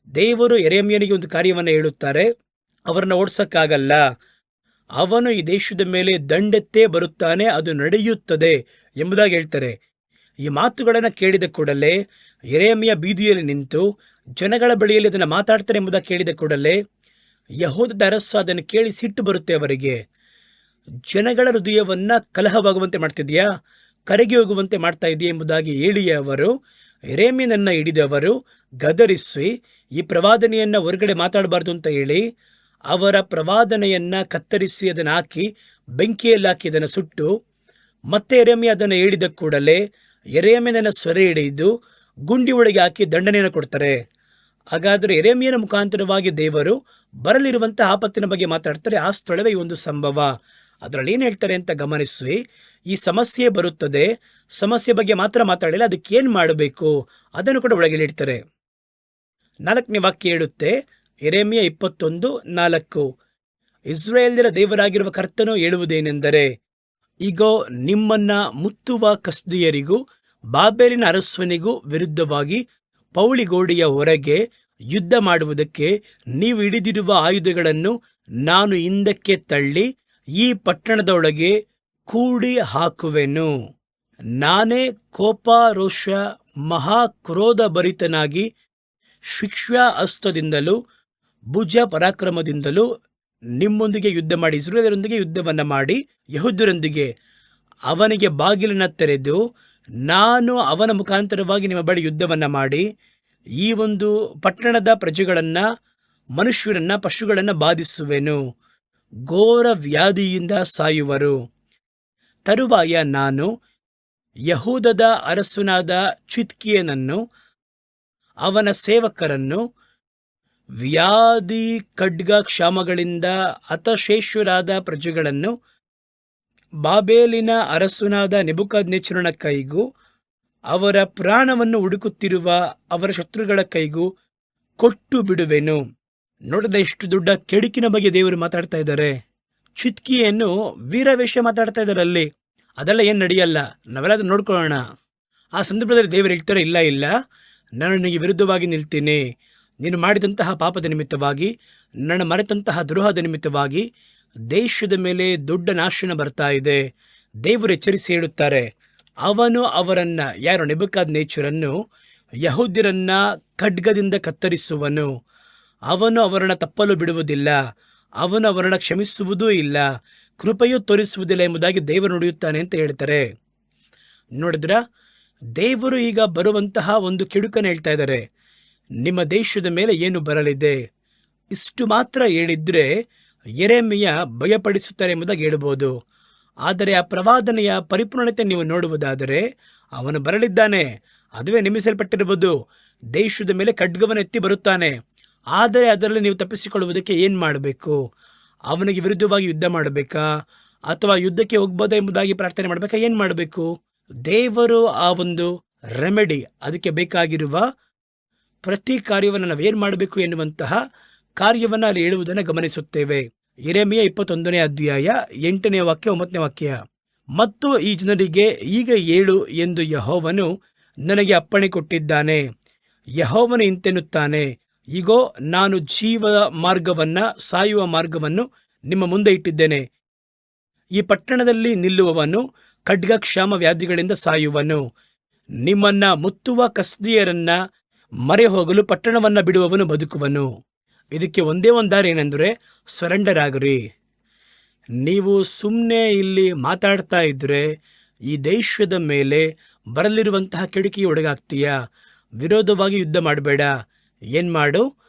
S1: ದೇವರು ಯೆರೆಮೀಯನಿಗೆ ಒಂದು ಕಾರ್ಯವನ್ನು ಹೇಳುತ್ತಾರೆ. ಅವರನ್ನು ಓಡಿಸೋಕ್ಕಾಗಲ್ಲ, ಅವನು ಈ ದೇಶದ ಮೇಲೆ ದಂಡೆತ್ತೇ ಬರುತ್ತಾನೆ, ಅದು ನಡೆಯುತ್ತದೆ ಎಂಬುದಾಗಿ ಹೇಳ್ತಾರೆ. ಈ ಮಾತುಗಳನ್ನು ಕೇಳಿದ ಕೂಡಲೇ ಯೆರೆಮೀಯ ಬೀದಿಯಲ್ಲಿ ನಿಂತು ಜನಗಳ ಬಳಿಯಲ್ಲಿ ಅದನ್ನು ಮಾತಾಡ್ತಾರೆ ಎಂಬುದಾಗಿ ಕೇಳಿದ ಕೂಡಲೇ ಯೆಹೂದದ ಅರಸ ಅದನ್ನು ಕೇಳಿ ಸಿಟ್ಟು ಬರುತ್ತೆ ಅವರಿಗೆ. ಜನಗಳ ಹೃದಯವನ್ನು ಕಲಹವಾಗುವಂತೆ ಮಾಡ್ತಿದ್ಯಾ, ಕರಗಿ ಹೋಗುವಂತೆ ಮಾಡ್ತಾ ಇದೆಯಾ ಎಂಬುದಾಗಿ ಹೇಳಿ ಅವರು ಯೆರೆಮೀಯನನ್ನು ಹಿಡಿದವರು ಗದರಿಸಿ ಈ ಪ್ರವಾದನೆಯನ್ನು ಹೊರಗಡೆ ಮಾತಾಡಬಾರ್ದು ಅಂತ ಹೇಳಿ ಅವರ ಪ್ರವಾದನೆಯನ್ನು ಕತ್ತರಿಸಿ ಅದನ್ನು ಹಾಕಿ ಬೆಂಕಿಯಲ್ಲಿ ಹಾಕಿ ಅದನ್ನು ಸುಟ್ಟು, ಮತ್ತೆ ಯೆರೆಮೀಯ ಅದನ್ನು ಹೇಳಿದ ಕೂಡಲೇ ಯೆರೆಮೀಯನನ್ನು ಸೆರೆ ಹಿಡಿದು ಗುಂಡಿ ಒಳಗೆ ಹಾಕಿ ದಂಡನೆಯನ್ನು ಕೊಡ್ತಾರೆ. ಹಾಗಾದರೆ ಯೆರೆಮೀಯನ ಮುಖಾಂತರವಾಗಿ ದೇವರು ಬರಲಿರುವಂತಹ ಆಪತ್ತಿನ ಬಗ್ಗೆ ಮಾತಾಡ್ತಾರೆ. ಆ ಸ್ಥಳವೇ ಈ ಒಂದು ಸಂಭವ. ಅದರಲ್ಲಿ ಏನು ಹೇಳ್ತಾರೆ ಅಂತ ಗಮನಿಸಿ. ಈ ಸಮಸ್ಯೆ ಬರುತ್ತದೆ, ಸಮಸ್ಯೆ ಬಗ್ಗೆ ಮಾತ್ರ ಮಾತಾಡಿಲ್ಲ, ಅದಕ್ಕೆ ಏನು ಮಾಡಬೇಕು ಅದನ್ನು ಕೂಡ ಒಳಗೆ ಇಡ್ತಾರೆ. 4ನೇ ವಾಕ್ಯ ಹೇಳುತ್ತೆ, ಯೆರೆಮೀಯ 21:4, ಇಸ್ರಾಯೇಲ್ಯರ ದೇವರಾಗಿರುವ ಕರ್ತನು ಹೇಳುವುದೇನೆಂದರೆ, ಇಗೋ, ನಿಮ್ಮನ್ನ ಮುತ್ತುವ ಕಸ್ದೀಯರಿಗೂ ಬಾಬೆಲಿನ ಅರಸನಿಗೂ ವಿರುದ್ಧವಾಗಿ ಪೌಳಿಗೋಡೆಯ ಹೊರಗೆ ಯುದ್ಧ ಮಾಡುವುದಕ್ಕೆ ನೀವು ಹಿಡಿದಿರುವ ಆಯುಧಗಳನ್ನು ನಾನು ಹಿಂದಕ್ಕೆ ತಳ್ಳಿ ಈ ಪಟ್ಟಣದೊಳಗೆ ಕೂಡಿ ಹಾಕುವೆನು. ನಾನೇ ಕೋಪ, ರೋಷ, ಮಹಾಕ್ರೋಧ ಭರಿತನಾಗಿ ಶಿಕ್ಷಾ ಹಸ್ತದಿಂದಲೂ ಭುಜ ಪರಾಕ್ರಮದಿಂದಲೂ ನಿಮ್ಮೊಂದಿಗೆ ಯುದ್ಧ ಮಾಡಿ, ಇಸ್ರಾಯೇಲರೊಂದಿಗೆ ಯುದ್ಧವನ್ನು ಮಾಡಿ, ಯೆಹೂದ್ಯರೊಂದಿಗೆ ಅವನಿಗೆ ಬಾಗಿಲನ್ನು ತೆರೆದು ನಾನು ಅವನ ಮುಖಾಂತರವಾಗಿ ನಿಮ್ಮ ಬಳಿ ಯುದ್ಧವನ್ನು ಮಾಡಿ ಈ ಒಂದು ಪಟ್ಟಣದ ಪ್ರಜೆಗಳನ್ನು, ಮನುಷ್ಯರನ್ನು, ಪಶುಗಳನ್ನು ಬಾಧಿಸುವೆನು. ಘೋರ ವ್ಯಾಧಿಯಿಂದ ಸಾಯುವರು. ತರುವಾಯ ನಾನು ಯಹೂದದ ಅರಸನಾದ ಚಿದ್ಕೀಯನನ್ನು, ಅವನ ಸೇವಕರನ್ನು ವ್ಯಾಧಿ, ಖಡ್ಗ, ಕ್ಷಾಮಗಳಿಂದ ಹತಶೇಷರಾದ ಪ್ರಜೆಗಳನ್ನು ಬಾಬೇಲಿನ ಅರಸನಾದ ನೆಬೂಕದ್ನೆಚ್ಚರನ ಕೈಗೂ ಅವರ ಪ್ರಾಣವನ್ನು ಹುಡುಕುತ್ತಿರುವ ಅವರ ಶತ್ರುಗಳ ಕೈಗೂ ಕೊಟ್ಟು ಬಿಡುವೆನು. ನೋಡಿದ್ರೆ ಎಷ್ಟು ದೊಡ್ಡ ಕೆಡುಕಿನ ಬಗ್ಗೆ ದೇವರು ಮಾತಾಡ್ತಾ ಇದ್ದಾರೆ. ಚಿದ್ಕೀಯನ್ನು ವೀರವೇಷ ಮಾತಾಡ್ತಾ ಇದ್ದಾರೆ ಅಲ್ಲಿ. ಅದೆಲ್ಲ ಏನು ನಡೆಯಲ್ಲ, ನಾವೆಲ್ಲ ಅದನ್ನು ನೋಡ್ಕೊಳ್ಳೋಣ. ಆ ಸಂದರ್ಭದಲ್ಲಿ ದೇವರು ಹೇಳ್ತಾರೆ, ಇಲ್ಲ, ನಾನು ನಿನಗೆ ವಿರುದ್ಧವಾಗಿ ನಿಲ್ತೀನಿ. ನೀನು ಮಾಡಿದಂತಹ ಪಾಪದ ನಿಮಿತ್ತವಾಗಿ, ನನ್ನ ಮರೆತಂತಹ ದ್ರೋಹದ ನಿಮಿತ್ತವಾಗಿ ದೇಶದ ಮೇಲೆ ದೊಡ್ಡ ನಾಶನ ಬರ್ತಾ ಇದೆ. ದೇವರು ಎಚ್ಚರಿಸಿ ಹೇಳುತ್ತಾರೆ, ಅವನು ಅವರನ್ನು, ಯಾರು ನೆಬೂಕದ್ನೆಚ್ಚರನ್ನು, ಯಹೂದ್ಯರನ್ನ ಖಡ್ಗದಿಂದ ಕತ್ತರಿಸುವನು. ಅವನು ಅವರನ್ನು ತಪ್ಪಲು ಬಿಡುವುದಿಲ್ಲ, ಅವನು ಅವರನ್ನು ಕ್ಷಮಿಸುವುದೂ ಇಲ್ಲ, ಕೃಪೆಯೂ ತೋರಿಸುವುದಿಲ್ಲ ಎಂಬುದಾಗಿ ದೇವರು ನುಡಿಯುತ್ತಾನೆ ಅಂತ ಹೇಳ್ತಾರೆ. ನೋಡಿದ್ರ, ದೇವರು ಈಗ ಬರುವಂತಹ ಒಂದು ಕೆಡುಕನ್ನು ಹೇಳ್ತಾ ಇದ್ದಾರೆ. ನಿಮ್ಮ ದೇಶದ ಮೇಲೆ ಏನು ಬರಲಿದೆ, ಇಷ್ಟು ಮಾತ್ರ ಹೇಳಿದ್ರೆ ಯೆರೆಮೀಯ ಭಯಪಡಿಸುತ್ತಾರೆ ಎಂಬುದಾಗಿ ಹೇಳ್ಬೋದು. ಆದರೆ ಆ ಪ್ರವಾದನೆಯ ಪರಿಪೂರ್ಣತೆ ನೀವು ನೋಡುವುದಾದರೆ ಅವನು ಬರಲಿದ್ದಾನೆ, ಅದುವೇ ನೇಮಿಸಲ್ಪಟ್ಟಿರುವುದು. ದೇಶದ ಮೇಲೆ ಖಡ್ಗವನ್ನು ಎತ್ತಿ ಬರುತ್ತಾನೆ. ಆದರೆ ಅದರಲ್ಲಿ ನೀವು ತಪ್ಪಿಸಿಕೊಳ್ಳುವುದಕ್ಕೆ ಏನು ಮಾಡಬೇಕು? ಅವನಿಗೆ ವಿರುದ್ಧವಾಗಿ ಯುದ್ಧ ಮಾಡಬೇಕಾ, ಅಥವಾ ಯುದ್ಧಕ್ಕೆ ಹೋಗ್ಬೋದಾ ಎಂಬುದಾಗಿ ಪ್ರಾರ್ಥನೆ ಮಾಡಬೇಕಾ? ಏನು ಮಾಡಬೇಕು? ದೇವರು ಆ ಒಂದು ರೆಮಿಡಿ, ಅದಕ್ಕೆ ಬೇಕಾಗಿರುವ ಪ್ರತಿ ಕಾರ್ಯವನ್ನು ನಾವೇನು ಮಾಡಬೇಕು ಎನ್ನುವಂತಹ ಕಾರ್ಯವನ್ನು ಅಲ್ಲಿ ಹೇಳುವುದನ್ನು ಗಮನಿಸುತ್ತೇವೆ. ಯೆರೆಮೀಯ 21ನೇ ಅಧ್ಯಾಯ 8ನೇ ವಾಕ್ಯ 9ನೇ ವಾಕ್ಯ. ಮತ್ತು ಈ ಜನರಿಗೆ ಈಗ ಏಳು ಎಂದು ಯೆಹೋವನು ನನಗೆ ಅಪ್ಪಣೆ ಕೊಟ್ಟಿದ್ದಾನೆ. ಯೆಹೋವನು ಇಂತೆನ್ನುತ್ತಾನೆ, ಇಗೋ, ನಾನು ಜೀವ ಮಾರ್ಗವನ್ನ ಸಾಯುವ ಮಾರ್ಗವನ್ನು ನಿಮ್ಮ ಮುಂದೆ ಇಟ್ಟಿದ್ದೇನೆ. ಈ ಪಟ್ಟಣದಲ್ಲಿ ನಿಲ್ಲುವವನು ಖಡ್ಗ ಕ್ಷಾಮ ವ್ಯಾಧಿಗಳಿಂದ ಸಾಯುವನು. ನಿಮ್ಮನ್ನ ಮುತ್ತುವ ಕಸ್ದೀಯರನ್ನ ಮರೆ ಹೋಗಲು ಪಟ್ಟಣವನ್ನ ಬಿಡುವವನು ಬದುಕುವನು. ಇದಕ್ಕೆ ಒಂದೇ ಒಂದು ದಾರಿ ಏನೆಂದರೆ ಸರೆಂಡರ್ ಆಗಿರಿ. ನೀವು ಸುಮ್ಮನೆ ಇಲ್ಲಿ ಮಾತಾಡ್ತಾ ಇದ್ರೆ ಈ ದೇಶದ ಮೇಲೆ ಬರಲಿರುವಂತಹ ಕೆಡುಕಿಗೆ ಒಳಗಾಗ್ತೀಯಾ. ವಿರೋಧವಾಗಿ ಯುದ್ಧ ಮಾಡಬೇಡ. ಏನು ಮಾಡು?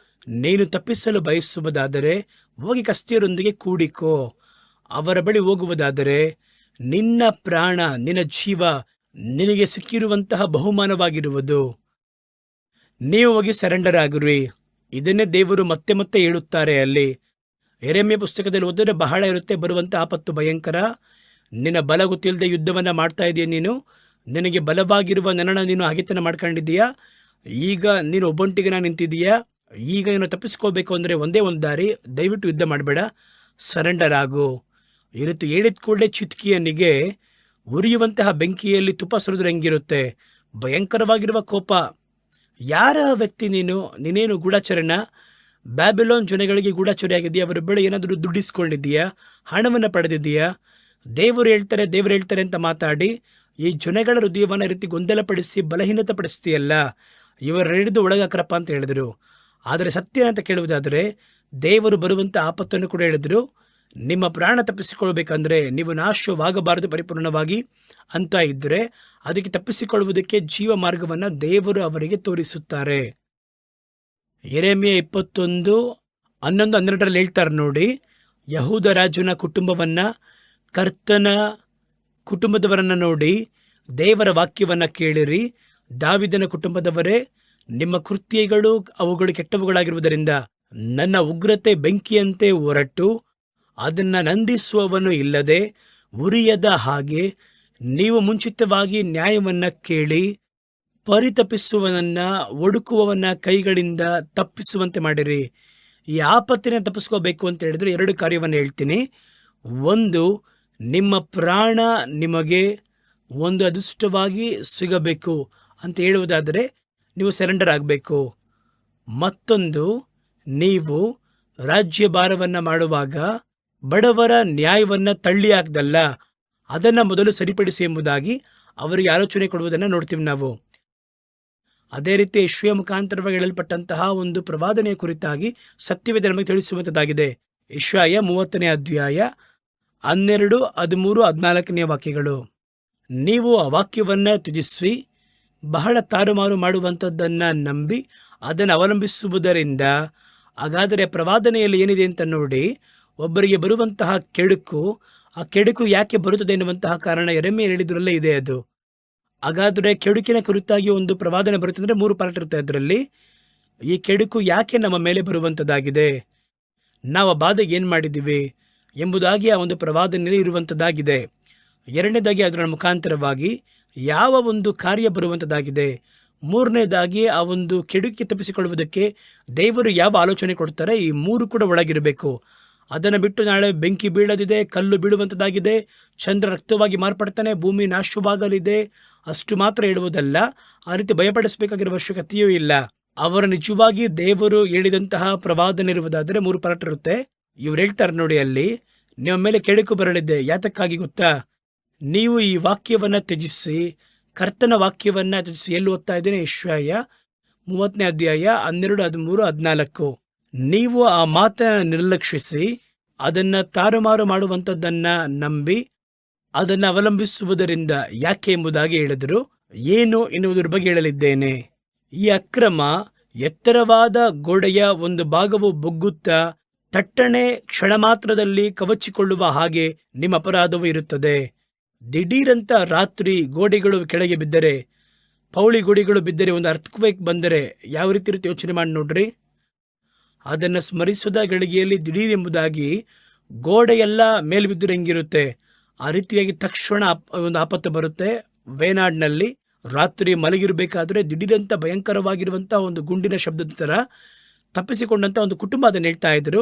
S1: ನೀನು ತಪ್ಪಿಸಲು ಬಯಸುವುದಾದರೆ ಹೋಗಿ ಕಸ್ದೀಯರೊಂದಿಗೆ ಕೂಡಿಕೋ. ಅವರ ಬಳಿ ಹೋಗುವುದಾದರೆ ನಿನ್ನ ಪ್ರಾಣ, ನಿನ್ನ ಜೀವ ನಿನಗೆ ಸಿಕ್ಕಿರುವಂತಹ ಬಹುಮಾನವಾಗಿರುವುದು. ನೀವು ಹೋಗಿ ಸರೆಂಡರ್ ಆಗಿರಿ. ಇದನ್ನೇ ದೇವರು ಮತ್ತೆ ಮತ್ತೆ ಹೇಳುತ್ತಾರೆ ಅಲ್ಲಿ. ಯೆರೆಮೀಯ ಪುಸ್ತಕದಲ್ಲಿ ಓದಿದ್ರೆ ಬಹಳ ಇರುತ್ತೆ. ಬರುವಂಥ ಆಪತ್ತು ಭಯಂಕರ. ನಿನ್ನ ಬಲ ಗೊತ್ತಿಲ್ಲದೆ ಯುದ್ಧವನ್ನು ಮಾಡ್ತಾ ಇದೆಯಾ ನೀನು? ನಿನಗೆ ಬಲವಾಗಿರುವ ನನ್ನನ್ನು ನೀನು ಹಗೆತನ ಮಾಡ್ಕೊಂಡಿದ್ದೀಯಾ? ಈಗ ನೀನು ಒಬ್ಬೊಂಟಿಗೆ ನಿಂತಿದ್ದೀಯಾ? ಈಗ ನೀನು ತಪ್ಪಿಸ್ಕೋಬೇಕು ಅಂದರೆ ಒಂದೇ ಒಂದು ದಾರಿ, ದಯವಿಟ್ಟು ಯುದ್ಧ ಮಾಡಬೇಡ, ಸರೆಂಡರ್ ಆಗು. ಈ ರೀತಿ ಹೇಳಿದ ಕೂಡಲೇ ಚಿತ್ಕಿಯನಿಗೆ ಉರಿಯುವಂತಹ ಬೆಂಕಿಯಲ್ಲಿ ತುಪ್ಪ ಸುರಿದ್ರೆ ಹೆಂಗಿರುತ್ತೆ? ಭಯಂಕರವಾಗಿರುವ ಕೋಪ. ಯಾರ ವ್ಯಕ್ತಿ ನೀನು? ನೀನೇನು ಗೂಢಾಚರಣ? ಬ್ಯಾಬಿಲೋನ್ ಜನಗಳಿಗೆ ಗೂಢಾಚರಿಯಾಗಿದೆಯಾ? ಅವರ ಬಳಿ ಏನಾದರೂ ದುಡ್ಡಿಸ್ಕೊಂಡಿದ್ದೀಯಾ? ಹಣವನ್ನು ಪಡೆದಿದ್ದೀಯಾ? ದೇವರು ಹೇಳ್ತಾರೆ ಅಂತ ಮಾತಾಡಿ ಈ ಜನಗಳ ಹೃದಯವನ್ನು ರೀತಿ ಗೊಂದಲಪಡಿಸಿ ಬಲಹೀನತೆ ಪಡಿಸ್ತೀಯಲ್ಲ, ಇವರ ಹಿಡಿದು ಒಳಗಾಕ್ರಪ್ಪ ಅಂತ ಹೇಳಿದರು. ಆದರೆ ಸತ್ಯ ಅಂತ ಕೇಳುವುದಾದರೆ ದೇವರು ಬರುವಂಥ ಆಪತ್ತನ್ನು ಕೂಡ ಹೇಳಿದರು. ನಿಮ್ಮ ಪ್ರಾಣ ತಪ್ಪಿಸಿಕೊಳ್ಬೇಕಂದ್ರೆ ನೀವು ನಾಶವಾಗಬಾರದು ಪರಿಪೂರ್ಣವಾಗಿ ಅಂತ ಇದ್ದರೆ ಅದಕ್ಕೆ ತಪ್ಪಿಸಿಕೊಳ್ಳುವುದಕ್ಕೆ ಜೀವ ಮಾರ್ಗವನ್ನು ದೇವರು ಅವರಿಗೆ ತೋರಿಸುತ್ತಾರೆ. ಯೆರೆಮೀಯ 21:11-12 ಹೇಳ್ತಾರೆ ನೋಡಿ. ಯಹೂದ ರಾಜನ ಕುಟುಂಬವನ್ನ, ಕರ್ತನ ಕುಟುಂಬದವರನ್ನ ನೋಡಿ ದೇವರ ವಾಕ್ಯವನ್ನ ಕೇಳಿರಿ. ದಾವಿದನ ಕುಟುಂಬದವರೇ, ನಿಮ್ಮ ಕೃತ್ಯಗಳು ಅವುಗಳು ಕೆಟ್ಟವುಗಳಾಗಿರುವುದರಿಂದ ನನ್ನ ಉಗ್ರತೆ ಬೆಂಕಿಯಂತೆ ಹೊರಟು ಅದನ್ನು ನಂದಿಸುವವನು ಇಲ್ಲದೆ ಉರಿಯದ ಹಾಗೆ ನೀವು ಮುಂಚಿತವಾಗಿ ನ್ಯಾಯವನ್ನ ಕೇಳಿ ಪರಿತಪಿಸುವವನನ್ನ ಒಡುಕುವವನ ಕೈಗಳಿಂದ ತಪ್ಪಿಸುವಂತೆ ಮಾಡಿರಿ. ಈ ಆಪತ್ತಿನ ತಪ್ಪಿಸ್ಕೋಬೇಕು ಅಂತ ಹೇಳಿದ್ರೆ 2 ಕಾರ್ಯವನ್ನು ಹೇಳ್ತೀನಿ. ಒಂದು, ನಿಮ್ಮ ಪ್ರಾಣ ನಿಮಗೆ ಒಂದು ಅದೃಷ್ಟವಾಗಿ ಸಿಗಬೇಕು ಅಂತ ಹೇಳುವುದಾದರೆ ನೀವು ಸರೆಂಡರ್ ಆಗಬೇಕು. ಮತ್ತೊಂದು, ನೀವು ರಾಜ್ಯಭಾರವನ್ನು ಮಾಡುವಾಗ ಬಡವರ ನ್ಯಾಯವನ್ನು ತಳ್ಳಿ ಹಾಕ್ದಲ್ಲ, ಅದನ್ನು ಮೊದಲು ಸರಿಪಡಿಸಿ ಎಂಬುದಾಗಿ ಅವರಿಗೆ ಆಲೋಚನೆ ಕೊಡುವುದನ್ನು ನೋಡ್ತೀವಿ ನಾವು. ಅದೇ ರೀತಿ ಯೆಶಾಯ ಮುಖಾಂತರವಾಗಿ ಹೇಳಲ್ಪಟ್ಟಂತಹ ಒಂದು ಪ್ರವಾದನೆಯ ಕುರಿತಾಗಿ ಸತ್ಯವೇದ ನಮಗೆ ತಿಳಿಸುವಂಥದ್ದಾಗಿದೆ. ಯೆಶಾಯ 30ನೇ ಅಧ್ಯಾಯ 12, 13, 14ನೇ ವಾಕ್ಯಗಳು. ನೀವು ಆ ವಾಕ್ಯವನ್ನು ತ್ಯಜಿಸಿ ಬಹಳ ತಾರುಮಾರು ಮಾಡುವಂಥದ್ದನ್ನು ನಂಬಿ ಅದನ್ನು ಅವಲಂಬಿಸುವುದರಿಂದ, ಹಾಗಾದರೆ ಪ್ರವಾದನೆಯಲ್ಲಿ ಏನಿದೆ ಅಂತ ನೋಡಿ. ಒಬ್ಬರಿಗೆ ಬರುವಂತಹ ಕೆಡುಕು, ಆ ಕೆಡುಕು ಯಾಕೆ ಬರುತ್ತದೆ ಎನ್ನುವಂತಹ ಕಾರಣ ಯೆರೆಮೀಯ ಹೇಳಿದ್ರಲ್ಲೇ ಇದೆ ಅದು. ಹಾಗಾದರೆ ಕೆಡುಕಿನ ಕುರಿತಾಗಿ ಒಂದು ಪ್ರವಾದನೆ ಬರುತ್ತಂದರೆ 3 ಪಾರ್ಟ್ ಇರುತ್ತೆ ಅದರಲ್ಲಿ. ಈ ಕೆಡುಕು ಯಾಕೆ ನಮ್ಮ ಮೇಲೆ ಬರುವಂಥದ್ದಾಗಿದೆ, ನಾವು ಆ ಬಾಧೆಗೆ ಏನು ಮಾಡಿದ್ದೀವಿ ಎಂಬುದಾಗಿ ಆ ಒಂದು ಪ್ರವಾದನೆಯಲ್ಲಿ ಇರುವಂಥದ್ದಾಗಿದೆ. ಎರಡನೇದಾಗಿ ಅದರ ಮುಖಾಂತರವಾಗಿ ಯಾವ ಒಂದು ಕಾರ್ಯ ಬರುವಂಥದ್ದಾಗಿದೆ. ಮೂರನೇದಾಗಿ ಆ ಒಂದು ಕೆಡುಕಿಗೆ ತಪ್ಪಿಸಿಕೊಳ್ಳುವುದಕ್ಕೆ ದೇವರು ಯಾವ ಆಲೋಚನೆ ಕೊಡ್ತಾರೆ, ಈ 3 ಕೂಡ ಒಳಗಿರಬೇಕು. ಅದನ್ನು ಬಿಟ್ಟು ನಾಳೆ ಬೆಂಕಿ ಬೀಳದಿದೆ, ಕಲ್ಲು ಬೀಳುವಂಥದ್ದಾಗಿದೆ, ಚಂದ್ರ ರಕ್ತವಾಗಿ ಮಾರ್ಪಡ್ತಾನೆ, ಭೂಮಿ ನಾಶವಾಗಲಿದೆ, ಅಷ್ಟು ಮಾತ್ರ ಹೇಳುವುದಲ್ಲ. ಆ ರೀತಿ ಭಯಪಡಿಸಬೇಕಾಗಿರುವ ಅವಶ್ಯಕತೆಯೂ ಇಲ್ಲ. ಅವರ ನಿಜವಾಗಿ ದೇವರು ಹೇಳಿದಂತಹ ಪ್ರವಾದನೆ ಇರುವುದಾದರೆ 3 ಪಾರ್ಟ್ ಇರುತ್ತೆ. ಇವ್ರು ಹೇಳ್ತಾರೆ ನೋಡಿ ಅಲ್ಲಿ, ನಿಮ್ಮ ಮೇಲೆ ಕೆಡುಕು ಬರಲಿದೆ. ಯಾತಕ್ಕಾಗಿ ಗೊತ್ತಾ? ನೀವು ಈ ವಾಕ್ಯವನ್ನು ತ್ಯಜಿಸಿ, ಕರ್ತನ ವಾಕ್ಯವನ್ನು ತ್ಯಜಿಸಿ. ಎಲ್ಲಿ ಓದ್ತಾ ಇದ್ದೇನೆ? ಯೆಶಾಯ 30ನೇ ಅಧ್ಯಾಯ 12, 13, 14. ನೀವು ಆ ಮಾತನ್ನು ನಿರ್ಲಕ್ಷಿಸಿ ಅದನ್ನು ತಾರುಮಾರು ಮಾಡುವಂಥದ್ದನ್ನು ನಂಬಿ ಅದನ್ನು ಅವಲಂಬಿಸುವುದರಿಂದ ಯಾಕೆ ಎಂಬುದಾಗಿ ಹೇಳಿದರು. ಏನು ಎನ್ನುವುದರ ಬಗ್ಗೆ ಹೇಳಲಿದ್ದೇನೆ. ಈ ಅಕ್ರಮ ಎತ್ತರವಾದ ಗೋಡೆಯ ಒಂದು ಭಾಗವು ಬೊಗ್ಗುತ್ತಾ ತಟ್ಟನೆ ಕ್ಷಣ ಮಾತ್ರದಲ್ಲಿ ಕವಚಿಕೊಳ್ಳುವ ಹಾಗೆ ನಿಮ್ಮ ಅಪರಾಧವು ಇರುತ್ತದೆ. ದಿಢೀರಂತ ರಾತ್ರಿ ಗೋಡೆಗಳು ಕೆಳಗೆ ಬಿದ್ದರೆ, ಪೌಳಿ ಗೋಡೆಗಳು ಬಿದ್ದರೆ, ಒಂದು ಅರ್ಥಕ್ವೇಕ್ ಬಂದರೆ ಯಾವ ರೀತಿ ಇರುತ್ತೆ ಯೋಚನೆ ಮಾಡಿ ನೋಡ್ರಿ. ಅದನ್ನು ಸ್ಮರಿಸದ ಗಳಿಗೆಯಲ್ಲಿ ದಿಢೀರ್ ಎಂಬುದಾಗಿ ಗೋಡೆಯೆಲ್ಲ ಮೇಲೆ ಬಿದ್ದರೆ ಹೆಂಗಿರುತ್ತೆ, ಆ ರೀತಿಯಾಗಿ ತಕ್ಷಣ ಒಂದು ಆಪತ್ತು ಬರುತ್ತೆ. ವೇನಾಡ್ನಲ್ಲಿ ರಾತ್ರಿ ಮಲಗಿರಬೇಕಾದ್ರೆ ದಿಢೀರಂತ ಭಯಂಕರವಾಗಿರುವಂಥ ಒಂದು ಗುಂಡಿನ ಶಬ್ದದ ಥರ ತಪ್ಪಿಸಿಕೊಂಡಂಥ ಒಂದು ಕುಟುಂಬ ಅದನ್ನು ಹೇಳ್ತಾ ಇದ್ರು.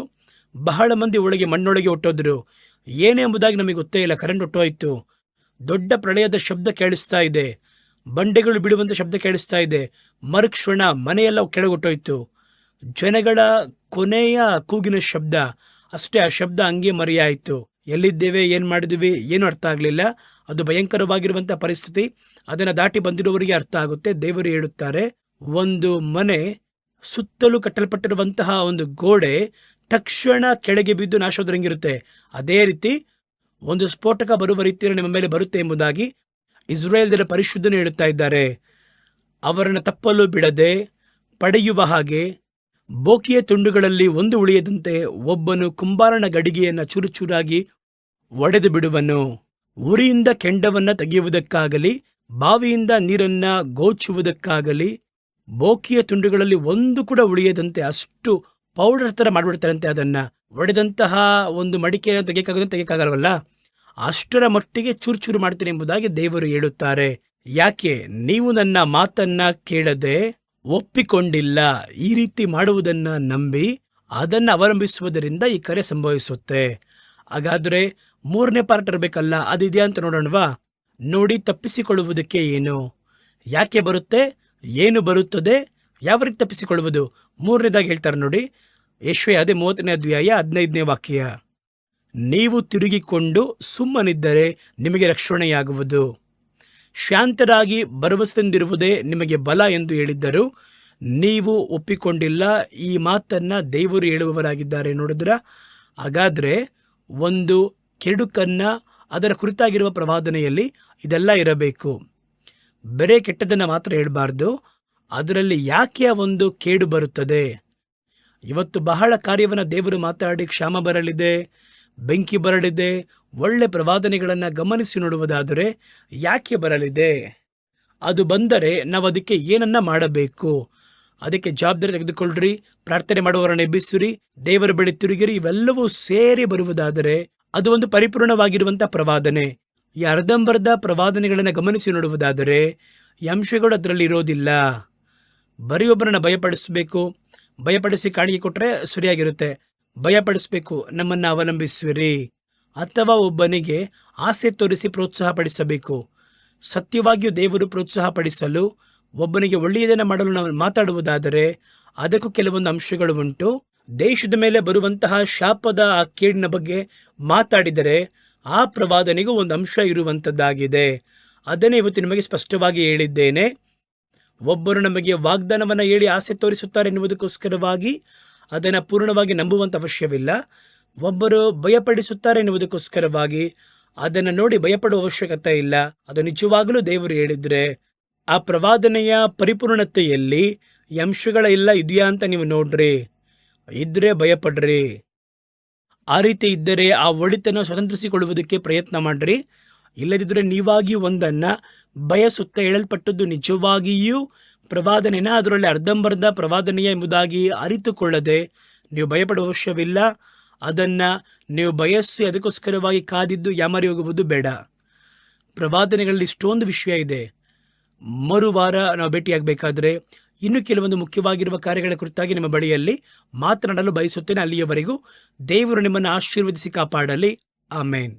S1: ಬಹಳ ಮಂದಿ ಒಳಗೆ ಮಣ್ಣೊಳಗೆ ಹೊಟ್ಟೋದ್ರು. ಏನೆಂಬುದಾಗಿ ನಮಗೆ ಗೊತ್ತೇ ಇಲ್ಲ. ಕರೆಂಟ್ ಹೊಟ್ಟೋಯ್ತು. ದೊಡ್ಡ ಪ್ರಳಯದ ಶಬ್ದ ಕೇಳಿಸ್ತಾ ಇದೆ. ಬಂಡೆಗಳು ಬಿಡುವಂಥ ಶಬ್ದ ಕೇಳಿಸ್ತಾ ಇದೆ. ಮರುಕ್ಷಣ ಮನೆಯೆಲ್ಲ ಕೆಳಗೊಟ್ಟೋಯ್ತು. ಜನಗಳ ಕೊನೆಯ ಕೂಗಿನ ಶಬ್ದ ಅಷ್ಟೇ. ಆ ಶಬ್ದ ಹಂಗೆ ಮರೆಯಾಯಿತು. ಎಲ್ಲಿದ್ದೇವೆ, ಏನು ಮಾಡಿದ್ವಿ, ಏನು ಅರ್ಥ ಆಗಲಿಲ್ಲ. ಅದು ಭಯಂಕರವಾಗಿರುವಂಥ ಪರಿಸ್ಥಿತಿ. ಅದನ್ನು ದಾಟಿ ಬಂದಿರುವವರಿಗೆ ಅರ್ಥ ಆಗುತ್ತೆ. ದೇವರು ಹೇಳುತ್ತಾರೆ, ಒಂದು ಮನೆ ಸುತ್ತಲೂ ಕಟ್ಟಲ್ಪಟ್ಟಿರುವಂತಹ ಒಂದು ಗೋಡೆ ತಕ್ಷಣ ಕೆಳಗೆ ಬಿದ್ದು ನಾಶೋದ್ರಂಗಿರುತ್ತೆ. ಅದೇ ರೀತಿ ಒಂದು ಸ್ಫೋಟಕ ಬರುವ ರೀತಿಯಲ್ಲಿ ನಿಮ್ಮ ಮೇಲೆ ಬರುತ್ತೆ ಎಂಬುದಾಗಿ ಇಸ್ರಾಯೇಲ್ಯರ ಪರಿಶುದ್ಧನು ಹೇಳುತ್ತಾ ಇದ್ದಾರೆ. ಅವರನ್ನು ತಪ್ಪಲು ಬಿಡದೆ ಪಡೆಯುವ ಹಾಗೆ ಬೋಕಿಯ ತುಂಡುಗಳಲ್ಲಿ ಒಂದು ಉಳಿಯದಂತೆ ಒಬ್ಬನು ಕುಂಬಾರನ ಗಡಿಗೆಯನ್ನು ಚೂರುಚೂರಾಗಿ ಒಡೆದು ಬಿಡುವನು. ಉರಿಯಿಂದ ಕೆಂಡವನ್ನು ತೆಗೆಯುವುದಕ್ಕಾಗಲಿ ಬಾವಿಯಿಂದ ನೀರನ್ನು ಗೋಚುವುದಕ್ಕಾಗಲಿ ಬೋಕಿಯ ತುಂಡುಗಳಲ್ಲಿ ಒಂದು ಕೂಡ ಉಳಿಯದಂತೆ ಅಷ್ಟು ಪೌಡರ್ ಥರ ಮಾಡಿಬಿಡ್ತಾರಂತೆ. ಅದನ್ನು ಒಡೆದಂತಹ ಒಂದು ಮಡಿಕೆಯನ್ನು ತೆಗೆಯಕ್ಕಾಗಲ್ವಲ್ಲ, ಅಷ್ಟರ ಮಟ್ಟಿಗೆ ಚೂರು ಮಾಡ್ತೀನಿ ಎಂಬುದಾಗಿ ದೇವರು ಹೇಳುತ್ತಾರೆ. ಯಾಕೆ ನೀವು ನನ್ನ ಮಾತನ್ನ ಕೇಳದೆ ಒಪ್ಪಿಕೊಂಡಿಲ್ಲ? ಈ ರೀತಿ ಮಾಡುವುದನ್ನು ನಂಬಿ ಅದನ್ನು ಅವಲಂಬಿಸುವುದರಿಂದ ಈ ಕರೆ ಸಂಭವಿಸುತ್ತೆ. ಹಾಗಾದರೆ ಮೂರನೇ ಪಾರ್ಟ್ ಇರಬೇಕಲ್ಲ, ಅದಿದೆಯಾ ಅಂತ ನೋಡೋಣವಾ? ನೋಡಿ, ತಪ್ಪಿಸಿಕೊಳ್ಳುವುದಕ್ಕೆ ಏನು, ಯಾಕೆ ಬರುತ್ತೆ, ಏನು ಬರುತ್ತದೆ, ಯಾವ ರೀತಿ ತಪ್ಪಿಸಿಕೊಳ್ಳುವುದು. ಮೂರನೇದಾಗಿ ಹೇಳ್ತಾರೆ ನೋಡಿ, ಯೆಶಾಯ 30ನೇ ಅಧ್ಯಾಯ 15ನೇ ವಾಕ್ಯ. ನೀವು ತಿರುಗಿಕೊಂಡು ಸುಮ್ಮನಿದ್ದರೆ ನಿಮಗೆ ರಕ್ಷಣೆಯಾಗುವುದು. ಶಾಂತರಾಗಿ ಭರವಸೆಯಿಂದಿರುವುದೇ ನಿಮಗೆ ಬಲ ಎಂದು ಹೇಳಿದ್ದರು. ನೀವು ಒಪ್ಪಿಕೊಂಡಿಲ್ಲ. ಈ ಮಾತನ್ನು ದೇವರು ಹೇಳುವವರಾಗಿದ್ದಾರೆ. ನೋಡಿದ್ರ? ಹಾಗಾದರೆ ಒಂದು ಕೆಡುಕನ್ನು ಅದರ ಕುರಿತಾಗಿರುವ ಪ್ರವಾದನೆಯಲ್ಲಿ ಇದೆಲ್ಲ ಇರಬೇಕು. ಬರೇ ಕೆಟ್ಟದನ್ನು ಮಾತ್ರ ಹೇಳಬಾರ್ದು. ಅದರಲ್ಲಿ ಯಾಕೆ ಒಂದು ಕೇಡು ಬರುತ್ತದೆ. ಇವತ್ತು ಬಹಳ ಕಾರ್ಯವನ್ನು ದೇವರು ಮಾತಾಡಿ ಕ್ಷಾಮ ಬರಲಿದೆ, ಬೆಂಕಿ ಬರಲಿದೆ, ಒಳ್ಳೆ ಪ್ರವಾದನೆಗಳನ್ನು ಗಮನಿಸಿ ನೋಡುವುದಾದರೆ ಯಾಕೆ ಬರಲಿದೆ, ಅದು ಬಂದರೆ ನಾವು ಅದಕ್ಕೆ ಏನನ್ನ ಮಾಡಬೇಕು, ಅದಕ್ಕೆ ಜವಾಬ್ದಾರಿ ತೆಗೆದುಕೊಳ್ಳ್ರಿ, ಪ್ರಾರ್ಥನೆ ಮಾಡುವವರನ್ನು ಎಬ್ಬಿಸಿರಿ, ದೇವರ ಬಳಿ ತಿರುಗಿರಿ. ಇವೆಲ್ಲವೂ ಸೇರಿ ಬರುವುದಾದರೆ ಅದು ಒಂದು ಪರಿಪೂರ್ಣವಾಗಿರುವಂಥ ಪ್ರವಾದನೆ. ಈ ಅರ್ಧಂಬರ್ಧ ಪ್ರವಾದನೆಗಳನ್ನು ಗಮನಿಸಿ ನೋಡುವುದಾದರೆ ಈ ಅಂಶಗಳು ಅದರಲ್ಲಿ ಇರೋದಿಲ್ಲ. ಬರೀ ಒಬ್ಬರನ್ನು ಭಯಪಡಿಸಬೇಕು, ಭಯಪಡಿಸಿ ಕಾಣಿಕೆ ಕೊಟ್ಟರೆ ಸರಿಯಾಗಿರುತ್ತೆ. ಭಯಪಡಿಸಬೇಕು, ನಮ್ಮನ್ನು ಅವಲಂಬಿಸಿರಿ. ಅಥವಾ ಒಬ್ಬನಿಗೆ ಆಸೆ ತೋರಿಸಿ ಪ್ರೋತ್ಸಾಹ ಪಡಿಸಬೇಕು. ಸತ್ಯವಾಗಿಯೂ ದೇವರು ಪ್ರೋತ್ಸಾಹ ಪಡಿಸಲು ಒಬ್ಬನಿಗೆ ಒಳ್ಳೆಯದನ್ನು ಮಾಡಲು ನಾವು ಮಾತಾಡುವುದಾದರೆ ಅದಕ್ಕೂ ಕೆಲವೊಂದು ಅಂಶಗಳು ಉಂಟು. ದೇಶದ ಮೇಲೆ ಬರುವಂತಹ ಶಾಪದ ಆ ಕೇಡಿನ ಬಗ್ಗೆ ಮಾತಾಡಿದರೆ ಆ ಪ್ರವಾದನೆಗೂ ಒಂದು ಅಂಶ ಇರುವಂಥದ್ದಾಗಿದೆ. ಅದನ್ನೇ ಇವತ್ತು ನಿಮಗೆ ಸ್ಪಷ್ಟವಾಗಿ ಹೇಳಿದ್ದೇನೆ. ಒಬ್ಬರು ನಮಗೆ ವಾಗ್ದಾನವನ್ನು ಹೇಳಿ ಆಸೆ ತೋರಿಸುತ್ತಾರೆ ಎನ್ನುವುದಕ್ಕೋಸ್ಕರವಾಗಿ ಅದನ್ನು ಪೂರ್ಣವಾಗಿ ನಂಬುವಂಥ ಅವಶ್ಯವಿಲ್ಲ. ಒಬ್ಬರು ಭಯಪಡಿಸುತ್ತಾರೆ ಎನ್ನುವುದಕ್ಕೋಸ್ಕರವಾಗಿ ಅದನ್ನು ನೋಡಿ ಭಯಪಡುವ ಅವಶ್ಯಕತೆ ಇಲ್ಲ. ಅದು ನಿಜವಾಗಲೂ ದೇವರು ಹೇಳಿದರೆ ಆ ಪ್ರವಾದನೆಯ ಪರಿಪೂರ್ಣತೆಯಲ್ಲಿ ಈ ಅಂಶಗಳ ಇಲ್ಲ ಇದೆಯಾ ಅಂತ ನೀವು ನೋಡ್ರಿ. ಇದ್ರೆ ಭಯಪಡ್ರಿ. ಆ ರೀತಿ ಇದ್ದರೆ ಆ ಒಳಿತನ್ನು ಸ್ವತಂತ್ರಿಸಿಕೊಳ್ಳುವುದಕ್ಕೆ ಪ್ರಯತ್ನ ಮಾಡ್ರಿ. ಇಲ್ಲದಿದ್ದರೆ ನೀವಾಗಿ ಒಂದನ್ನು ಬಯಸುತ್ತಾ ಹೇಳಲ್ಪಟ್ಟದ್ದು ನಿಜವಾಗಿಯೂ ಪ್ರವಾದನೆನ, ಅದರಲ್ಲಿ ಅರ್ಧಂಬರ್ಧ ಪ್ರವಾದನೆಯ ಎಂಬುದಾಗಿ ಅರಿತುಕೊಳ್ಳದೆ ನೀವು ಭಯಪಡುವ ಅವಶ್ಯವಿಲ್ಲ. ಅದನ್ನು ನೀವು ಬಯಸಿ ಅದಕ್ಕೋಸ್ಕರವಾಗಿ ಕಾದಿದ್ದು ಯಾಮಾರಿ ಹೋಗುವುದು ಬೇಡ. ಪ್ರವಾದನೆಗಳಲ್ಲಿ ಇಷ್ಟೊಂದು ವಿಷಯ ಇದೆ. ಮರುವಾರ ನಾವು ಭೇಟಿಯಾಗಬೇಕಾದ್ರೆ ಇನ್ನೂ ಕೆಲವೊಂದು ಮುಖ್ಯವಾಗಿರುವ ಕಾರ್ಯಗಳ ಕುರಿತಾಗಿ ನಿಮ್ಮ ಬಳಿಯಲ್ಲಿ ಮಾತನಾಡಲು ಬಯಸುತ್ತೇನೆ. ಅಲ್ಲಿಯವರೆಗೂ ದೇವರು ನಿಮ್ಮನ್ನು ಆಶೀರ್ವದಿಸಿ ಕಾಪಾಡಲಿ. ಆಮೇನ್.